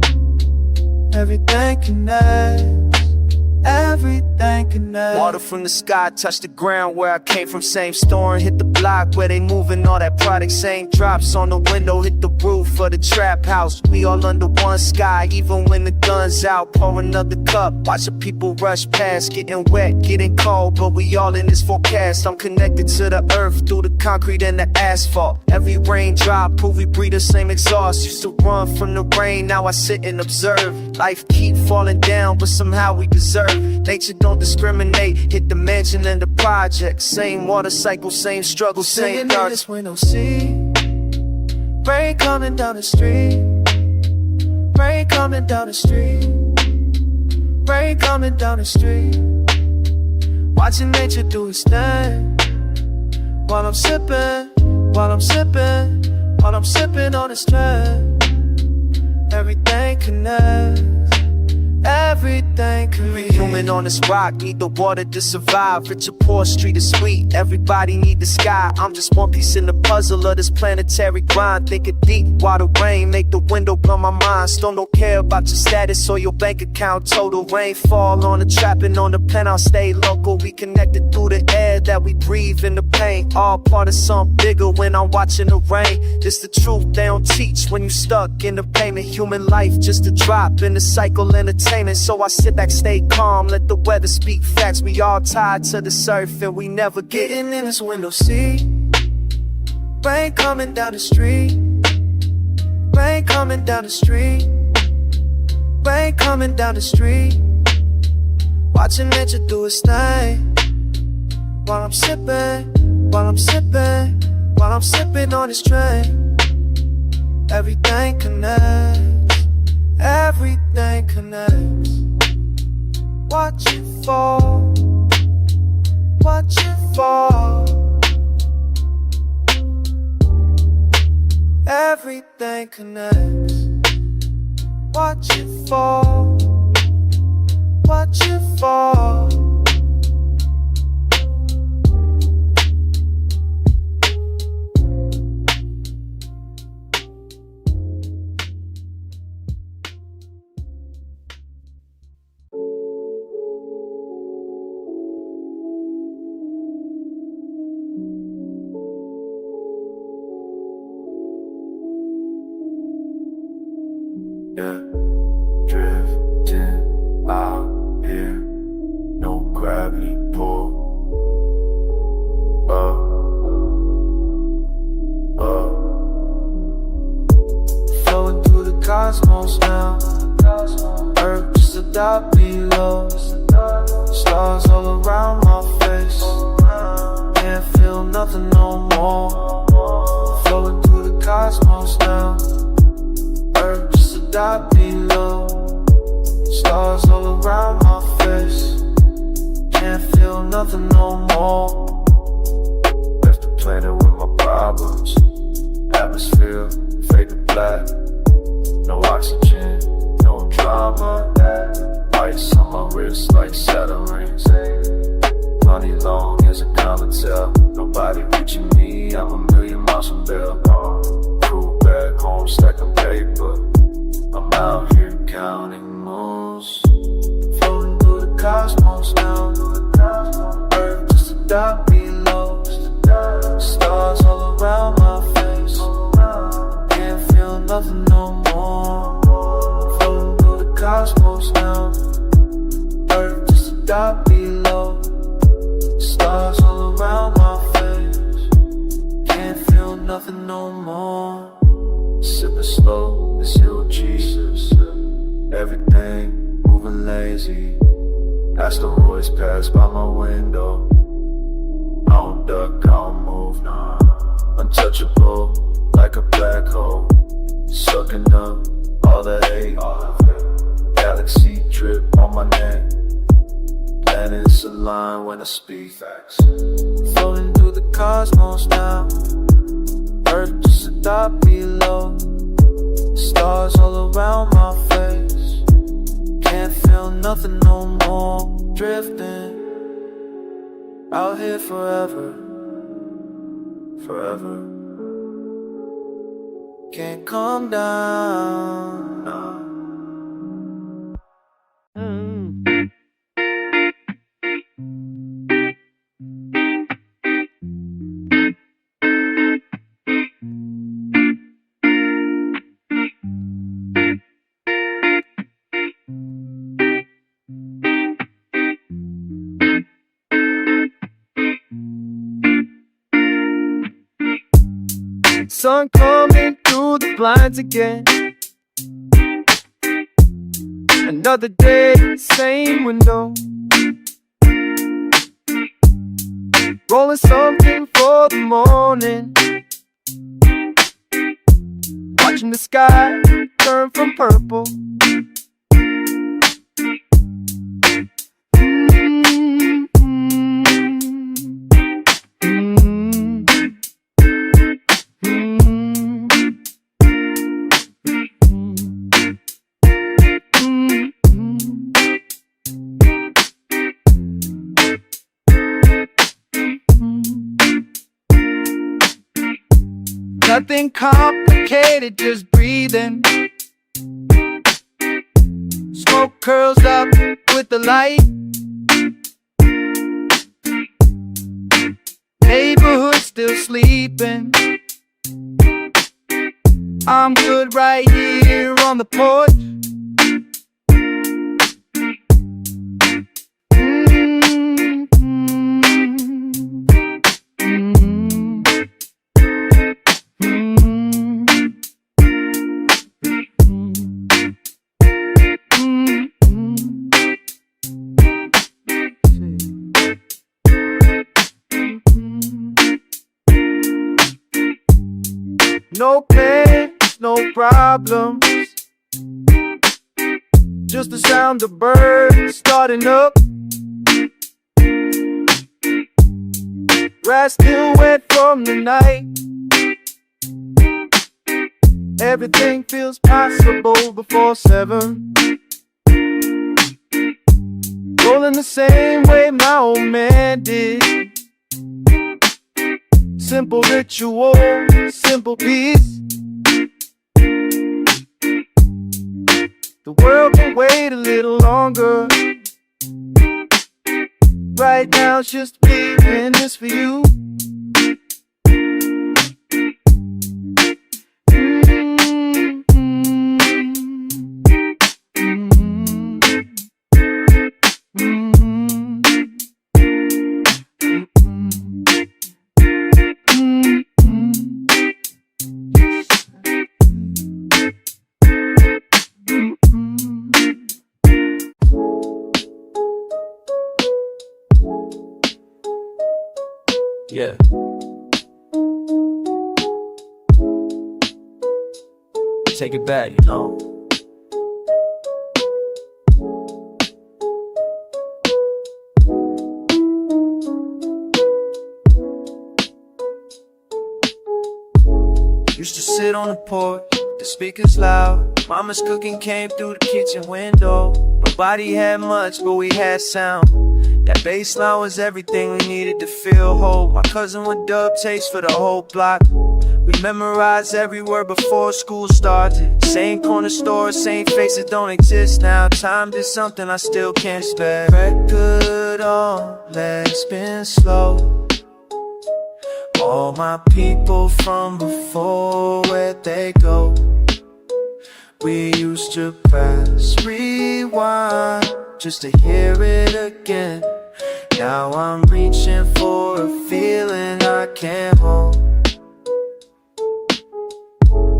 Everything connects, everything connects. Water from the sky touch the ground where I came from. Same store and hit the block where they moving all that product. Same drops on the window, hit the roof of the trap house. We all under one sky, even when the gun's out. Pour another cup, watch the people rush past. Getting wet, getting cold, but we all in this forecast. I'm connected to the earth through the concrete and the asphalt. Every raindrop, prove we breathe the same exhaust. Used to run from the rain, now I sit and observe. Life keep falling down, but somehow we deserve. Nature don't discriminate, hit the mansion and the project. Same water cycle, same struggle, same dark. This window seat, rain coming down the street,
Rain coming down the street. Rain coming down the street. Watching nature do its thing. While I'm sipping, while I'm sipping, while I'm sipping on this drink. Everything connects. Everything can be human on this rock, need the water to survive. Rich or poor, street is sweet, everybody need the sky. I'm just one piece in the puzzle of this planetary grind. Thinking deep, while the rain make the window blow my mind. Still don't care about your status or your bank account total. Rainfall on the trapping on the penthouse, stay local. We connected through the air that we breathe in the pain. All part of something bigger when I'm watching the rain. It's the truth they don't teach when you stuck in the payment. Human life just a drop in the cycle entertainment. So I sit back, stay calm, let the weather speak facts. We all tied to the surf and we never getting in this window seat. Rain coming down the street. Rain coming down the street. Rain coming down the street. Watching nature do its thing. While I'm sipping, while I'm sipping, while I'm sipping on this drink. Everything connects. Everything connects. Watch it fall. Watch it fall. Everything connects. Watch it fall. Watch it fall.
Yeah, drifting out here, no gravity pull.
Flowing through the cosmos now. Earth just a dot below. Stars all around my face. Can't feel nothing no more. Flowing through the cosmos now. Earth just a dot below. Stars all around my face. Can't feel nothing no more.
Left the planet with my problems. Atmosphere, fade to black. No oxygen, no drama. Ice on my wrist like Saturn rings. Money long as a common tell. Nobody reaching me, I'm a million miles from there. Crew back home stacking paper. I'm out here counting moons.
Floating through the cosmos now. Earth just a dot below. Stars all around my face. Can't feel nothing no more. Floating through the cosmos now. Earth just a dot below. Stars all around my face. Can't feel nothing no more.
Sipping slow, it's your Jesus. Everything moving lazy. Asteroids pass by my window. I don't duck, I don't move, nah. Untouchable, like a black hole. Sucking up all the hate. Galaxy drip on my neck. Planets align when I speak facts.
Floating through the cosmos now. Earth just a dot below. Stars all around my face. Can't feel nothing no more. Drifting out here forever. Forever. Can't come down, no. Sun coming through the blinds again. Another day, same window. Rolling something for the morning. Watching the sky turn from purple. Nothing complicated, just breathing. Smoke curls up with the light. Neighborhood still sleeping. I'm good right here on the porch. No pain, no problems. Just the sound of birds starting up. Grass still wet from the night. Everything feels possible before 7. Rolling the same way my old man did. Simple ritual, simple peace. The world can wait a little longer. Right now it's just me and this for you.
Yeah. Take it back, you know.
Used to sit on the porch, the speakers loud. Mama's cooking came through the kitchen window. Nobody had much, but we had sound. That bass line was everything we needed to feel whole. My cousin would dub tapes for the whole block. We memorized every word before school started. Same corner store, same faces don't exist now. Time did something I still can't spare. Record on, let's spin slow. All my people from before, where'd they go? We used to press rewind just to hear it again. Now I'm reaching for a feeling I can't hold.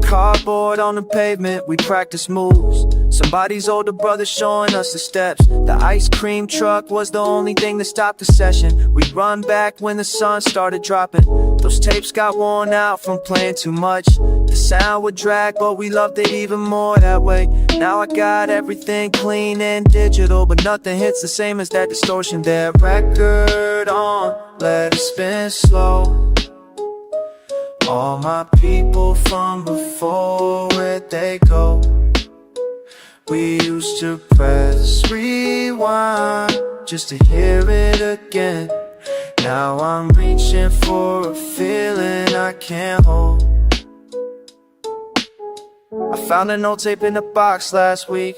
Cardboard on the pavement, we practice moves. Somebody's older brother showing us the steps. The ice cream truck was the only thing that stopped the session. We'd run back when the sun started dropping. Those tapes got worn out from playing too much. The sound would drag, but we loved it even more that way. Now I got everything clean and digital, but nothing hits the same as that distortion there. Record on, let it spin slow. All my people from before, where'd they go? We used to press rewind just to hear it again. Now I'm reaching for a feeling I can't hold. I found an old tape in a box last week.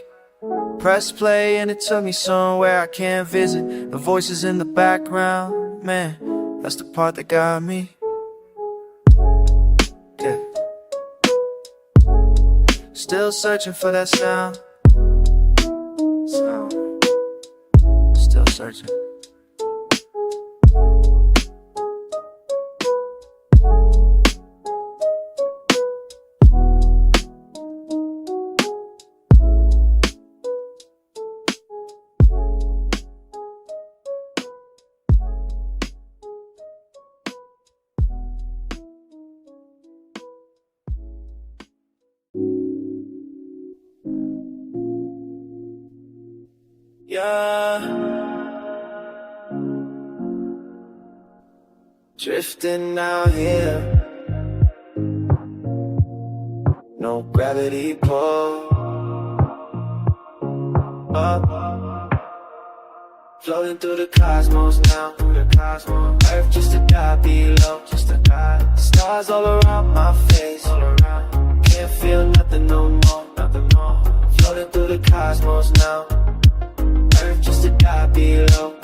Press play and it took me somewhere I can't visit. The voices in the background, man, that's the part that got me. Yeah. Still searching for that sound. Still searching. Yeah. Drifting out here. No gravity pull. Up. Floating through the cosmos now. Earth just a dot below. Stars all around my face. Can't feel nothing no more. Floating through the cosmos now. Earth just a dot below.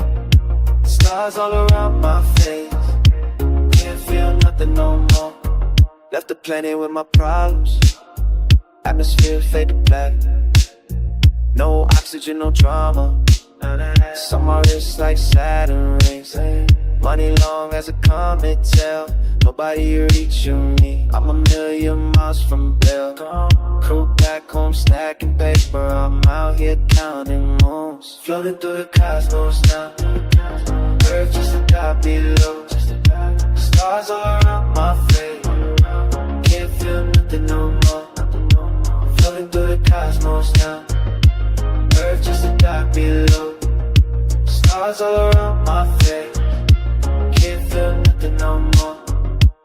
Stars all around my face. Can't feel nothing no more. Left the planet with my problems. Atmosphere fade to black. No oxygen, no drama. It's on my wrist like Saturn rings. Money long as a comet tail. Nobody reaching me. I'm a million miles from Bell. Crew back home stacking paper. I'm out here counting moons. Floating through the cosmos now. Earth just a dot below. Stars all around my face. Can't feel nothing no more. Floating through the cosmos now. Earth just a dot below. Stars all around my face. Can't feel nothing no more.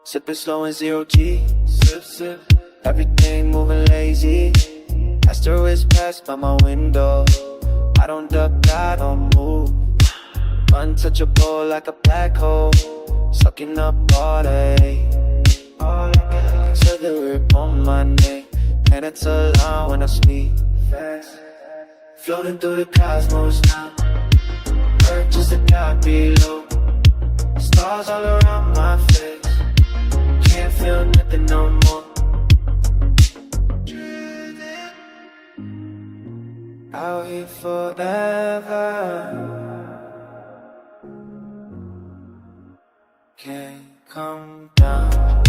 Sipping slow and 0G. Sip, sip. Everything moving lazy. Asteroids pass by my window. I don't duck, I don't move. Untouchable like a black hole. Sucking up all day. To the rip on my neck. And it's a line when I speak fast. Floating through the cosmos now. Earth just a dot below. Stars all around my face. Can't feel nothing no more. Out here forever. Can't come down.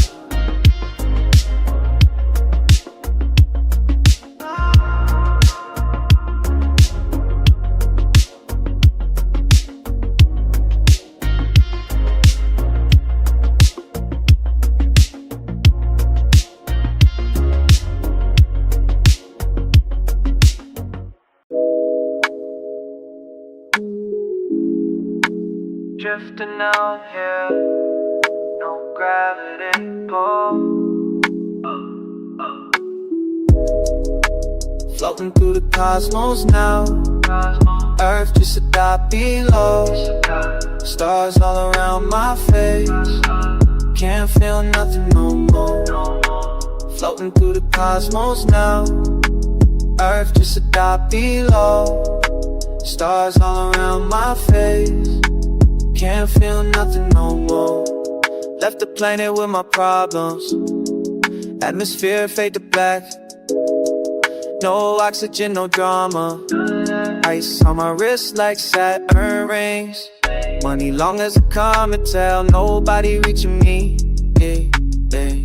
Drifting out here, no gravity pull. Floating through the cosmos now. Earth just a dot below. Stars all around my face. Can't feel nothing no more. Floating through the cosmos now. Earth just a dot below. Stars all around my face. Can't feel nothing no more. Left the planet with my problems. Atmosphere fade to black. No oxygen, no drama. Ice on my wrist like Saturn rings. Money long as a comet tail. Nobody reaching me. Yeah, yeah.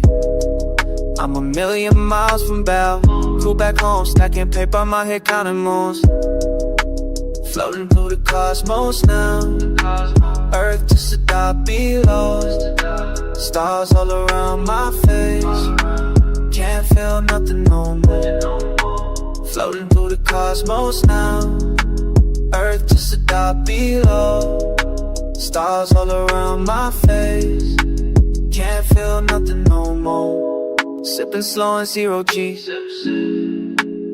I'm a million miles from Bell. Crew back home stacking paper. My head counting moons. Floating through the cosmos now. Earth just a dot below. Stars all around my face. Can't feel nothing no more. Floating through the cosmos now. Earth just a dot below. Stars all around my face. Can't feel nothing no more. Sipping slow and 0G.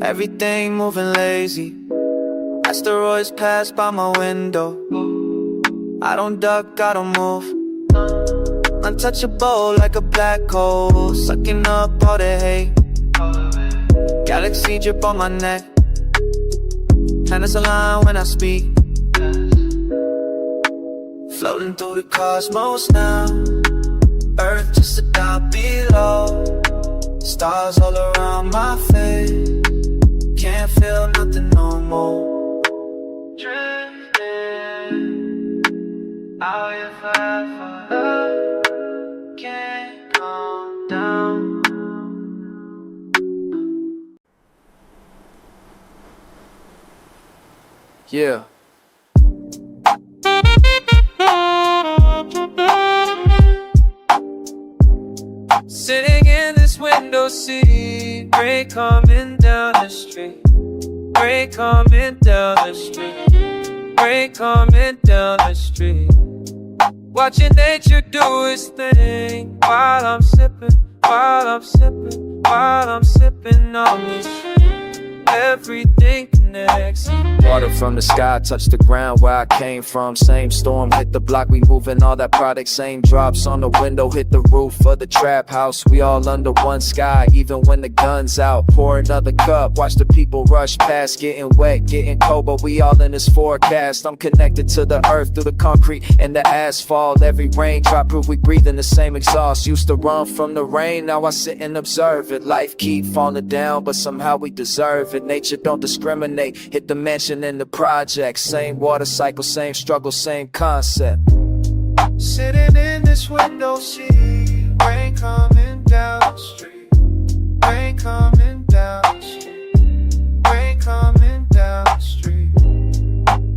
Everything moving lazy. Asteroids pass by my window. I don't duck, I don't move. Untouchable like a black hole. Sucking up all the hate. Galaxy drip on my neck. And it's a line when I speak. Floating through the cosmos now. Earth just a dot below. Stars all around my face. Can't feel nothing no more. Drifting out here forever. Can't come down.
Yeah.
Sitting in this window seat, rain coming down the street, rain coming down the street. rain coming down the street. Watching nature do its thing while I'm sipping, while I'm sipping, while I'm sipping on this. Everything connects.
Water from the sky touch the ground where I came from. Same storm hit the block, we moving all that product. Same drops on the window, hit the roof of the trap house. We all under one sky, even when the gun's out. Pour another cup, watch the people rush past. Getting wet, getting cold, but we all in this forecast. I'm connected to the earth through the concrete and the asphalt. Every raindrop prove we breathing the same exhaust. Used to run from the rain, now I sit and observe it. Life keep falling down, but somehow we deserve it. Nature don't discriminate, hit the mansion and the project. Same water cycle, same struggle, same concept.
Sitting in this window seat, rain coming down the street, rain coming down the street, rain coming down the street.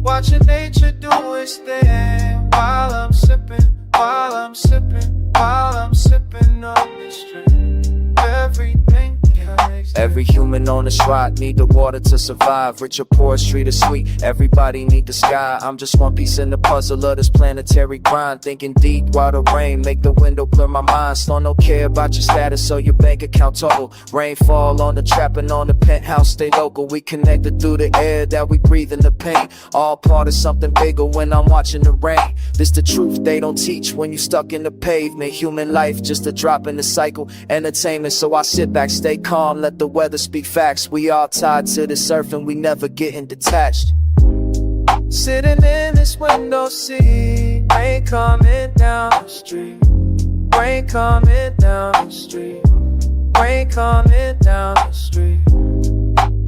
Watching nature do its thing while I'm sipping, while I'm sipping, while I'm sipping on this drink. Everything connects.
Every human on this ride need the water to survive. Rich or poor, street or sweet, everybody need the sky. I'm just one piece in the puzzle of this planetary grind. Thinking deep while the rain make the window blur my mind. Still no care about your status or your bank account total. Rainfall on the trap and on the penthouse, stay local. We connected through the air that we breathe in the pain. All part of something bigger when I'm watching the rain. This the truth they don't teach when you stuck in the pavement. Human life just a drop in the cycle. Entertainment, so I sit back, stay calm, let the weather speak facts. We all tied to this earth and we never getting detached.
Sitting in this window seat, rain coming down the street, rain coming down the street, rain coming down the street.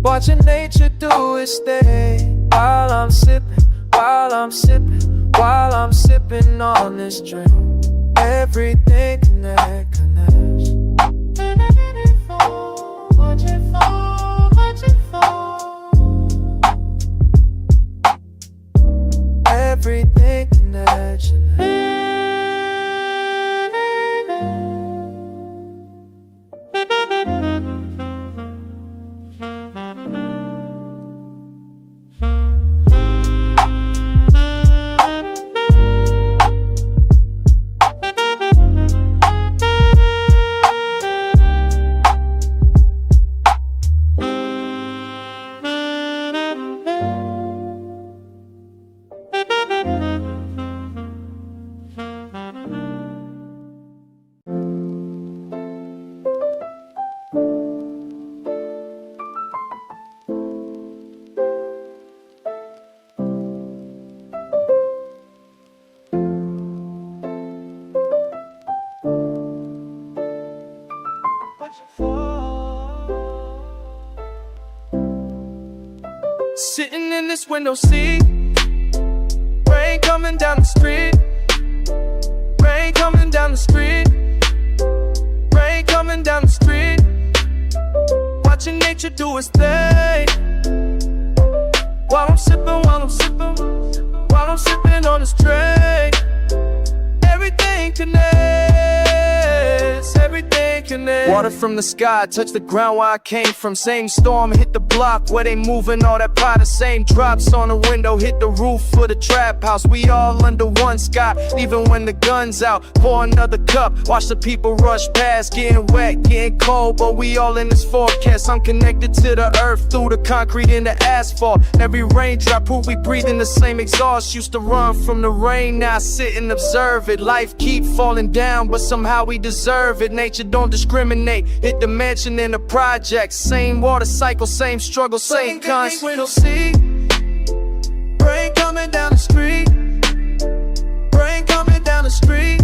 Watching nature do its thing while I'm sipping, while I'm sipping, while I'm sipping on this drink. Everything connects. Everything connects. Sitting in this window seat, rain coming down the street, rain coming down the street, rain coming down the street. Watching nature do its thing while I'm sipping, while I'm sipping, while I'm sipping on this drink. Everything connects, everything connects.
Water from the sky touch the ground where I came from. Same storm hit the block where they moving all that powder. Same drops on the window hit the roof of the trap house. We all under one sky, even when the gun's out. Pour another cup, watch the people rush past. Getting wet, getting cold, but we all in this forecast. I'm connected to the earth through the concrete and the asphalt. Every raindrop prove we breathing the same exhaust. Used to run from the rain, now I sit and observe it. Life keep falling down, but somehow we deserve it. Nature don't discriminate, hit the mansion and the project. Same water cycle, same struggle, same concept.
We don't see rain coming down the street, rain coming down the street,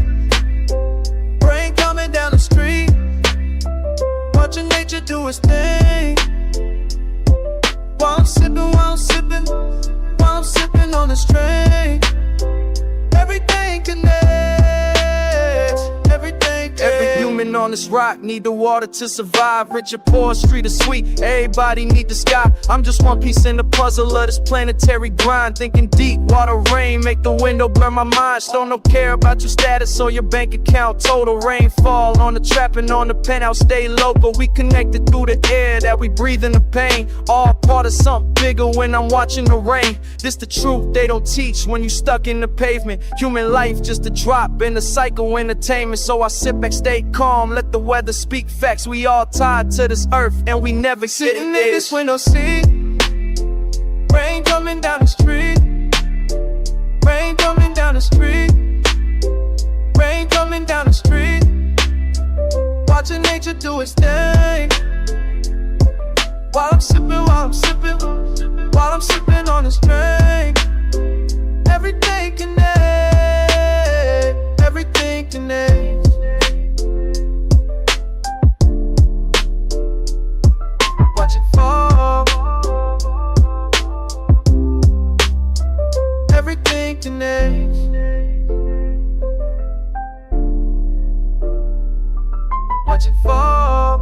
rain coming down the street. Watching nature do its thing while I'm sipping, while I'm sipping, while I'm sipping on this drink. Everything connects, everything connects.
Every human swimming on this rock, need the water to survive. Rich or poor, street or sweet, everybody need the sky. I'm just one piece in the puzzle of this planetary grind. Thinking deep, water rain, make the window blur my mind. Still no care about your status or your bank account. Total rainfall on the trap and on the penthouse, stay local. We connected through the air that we breathe in the pain. All part of something bigger when I'm watching the rain. This the truth they don't teach when you stuck in the pavement. Human life just a drop in the cycle entertainment. So I sit back, stay calm, let the weather speak facts. We all tied to this earth and we never
Sitting
get
in this window seat, rain coming down the street, rain coming down the street, rain coming down the street. Watching nature do its thing. While I'm sipping on this drink. Everything connects, everything connects. Watch it fall. Everything connects. Watch it fall.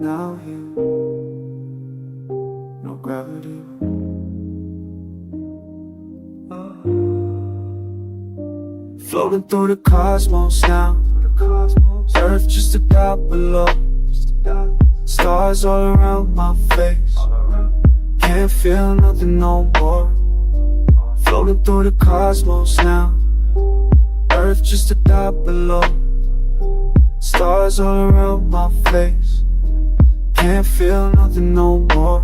Now here, no gravity. Floating through the cosmos now. Earth just about below. Stars all around my face. Can't feel nothing no more. Floating through the cosmos now. Earth just about below. Stars all around my face. Can't feel nothing no more.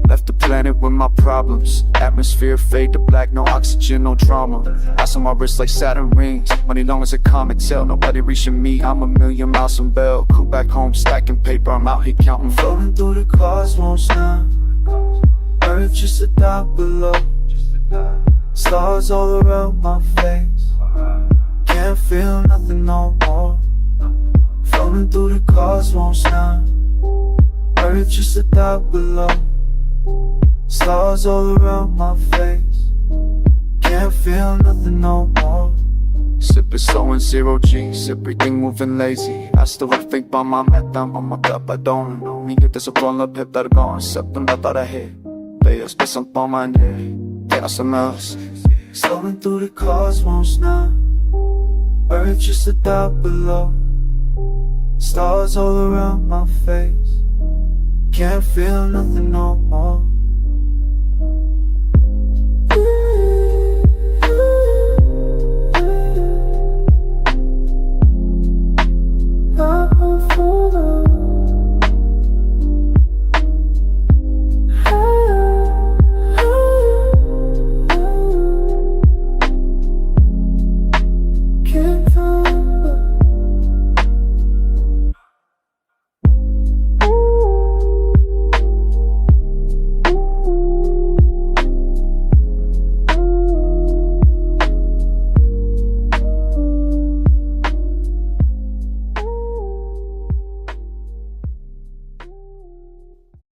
Left the planet with my problems. Atmosphere fade to black, no oxygen, no drama. Ice on my wrist like Saturn rings. Money long as a comet tail, nobody reaching me. I'm a million miles from Bell. Cool back home, stacking paper, I'm out here counting. Floating through the cosmos now. Earth just a dot below. Stars all around my face. Can't feel nothing no more. Floating through the cosmos now. Earth just a dot below. Stars all around my face. Can't feel nothing no more. Sip is so in zero G, sip everything moving lazy. I still think about my method, on my cup, I don't know. Inget är så vanligt, hävdar gång, sett den där där här. Det är speciellt på mig ner, det är som oss. Slowing through the cosmos now. Earth just a dot below. Stars all around my face. Can't feel nothing no more.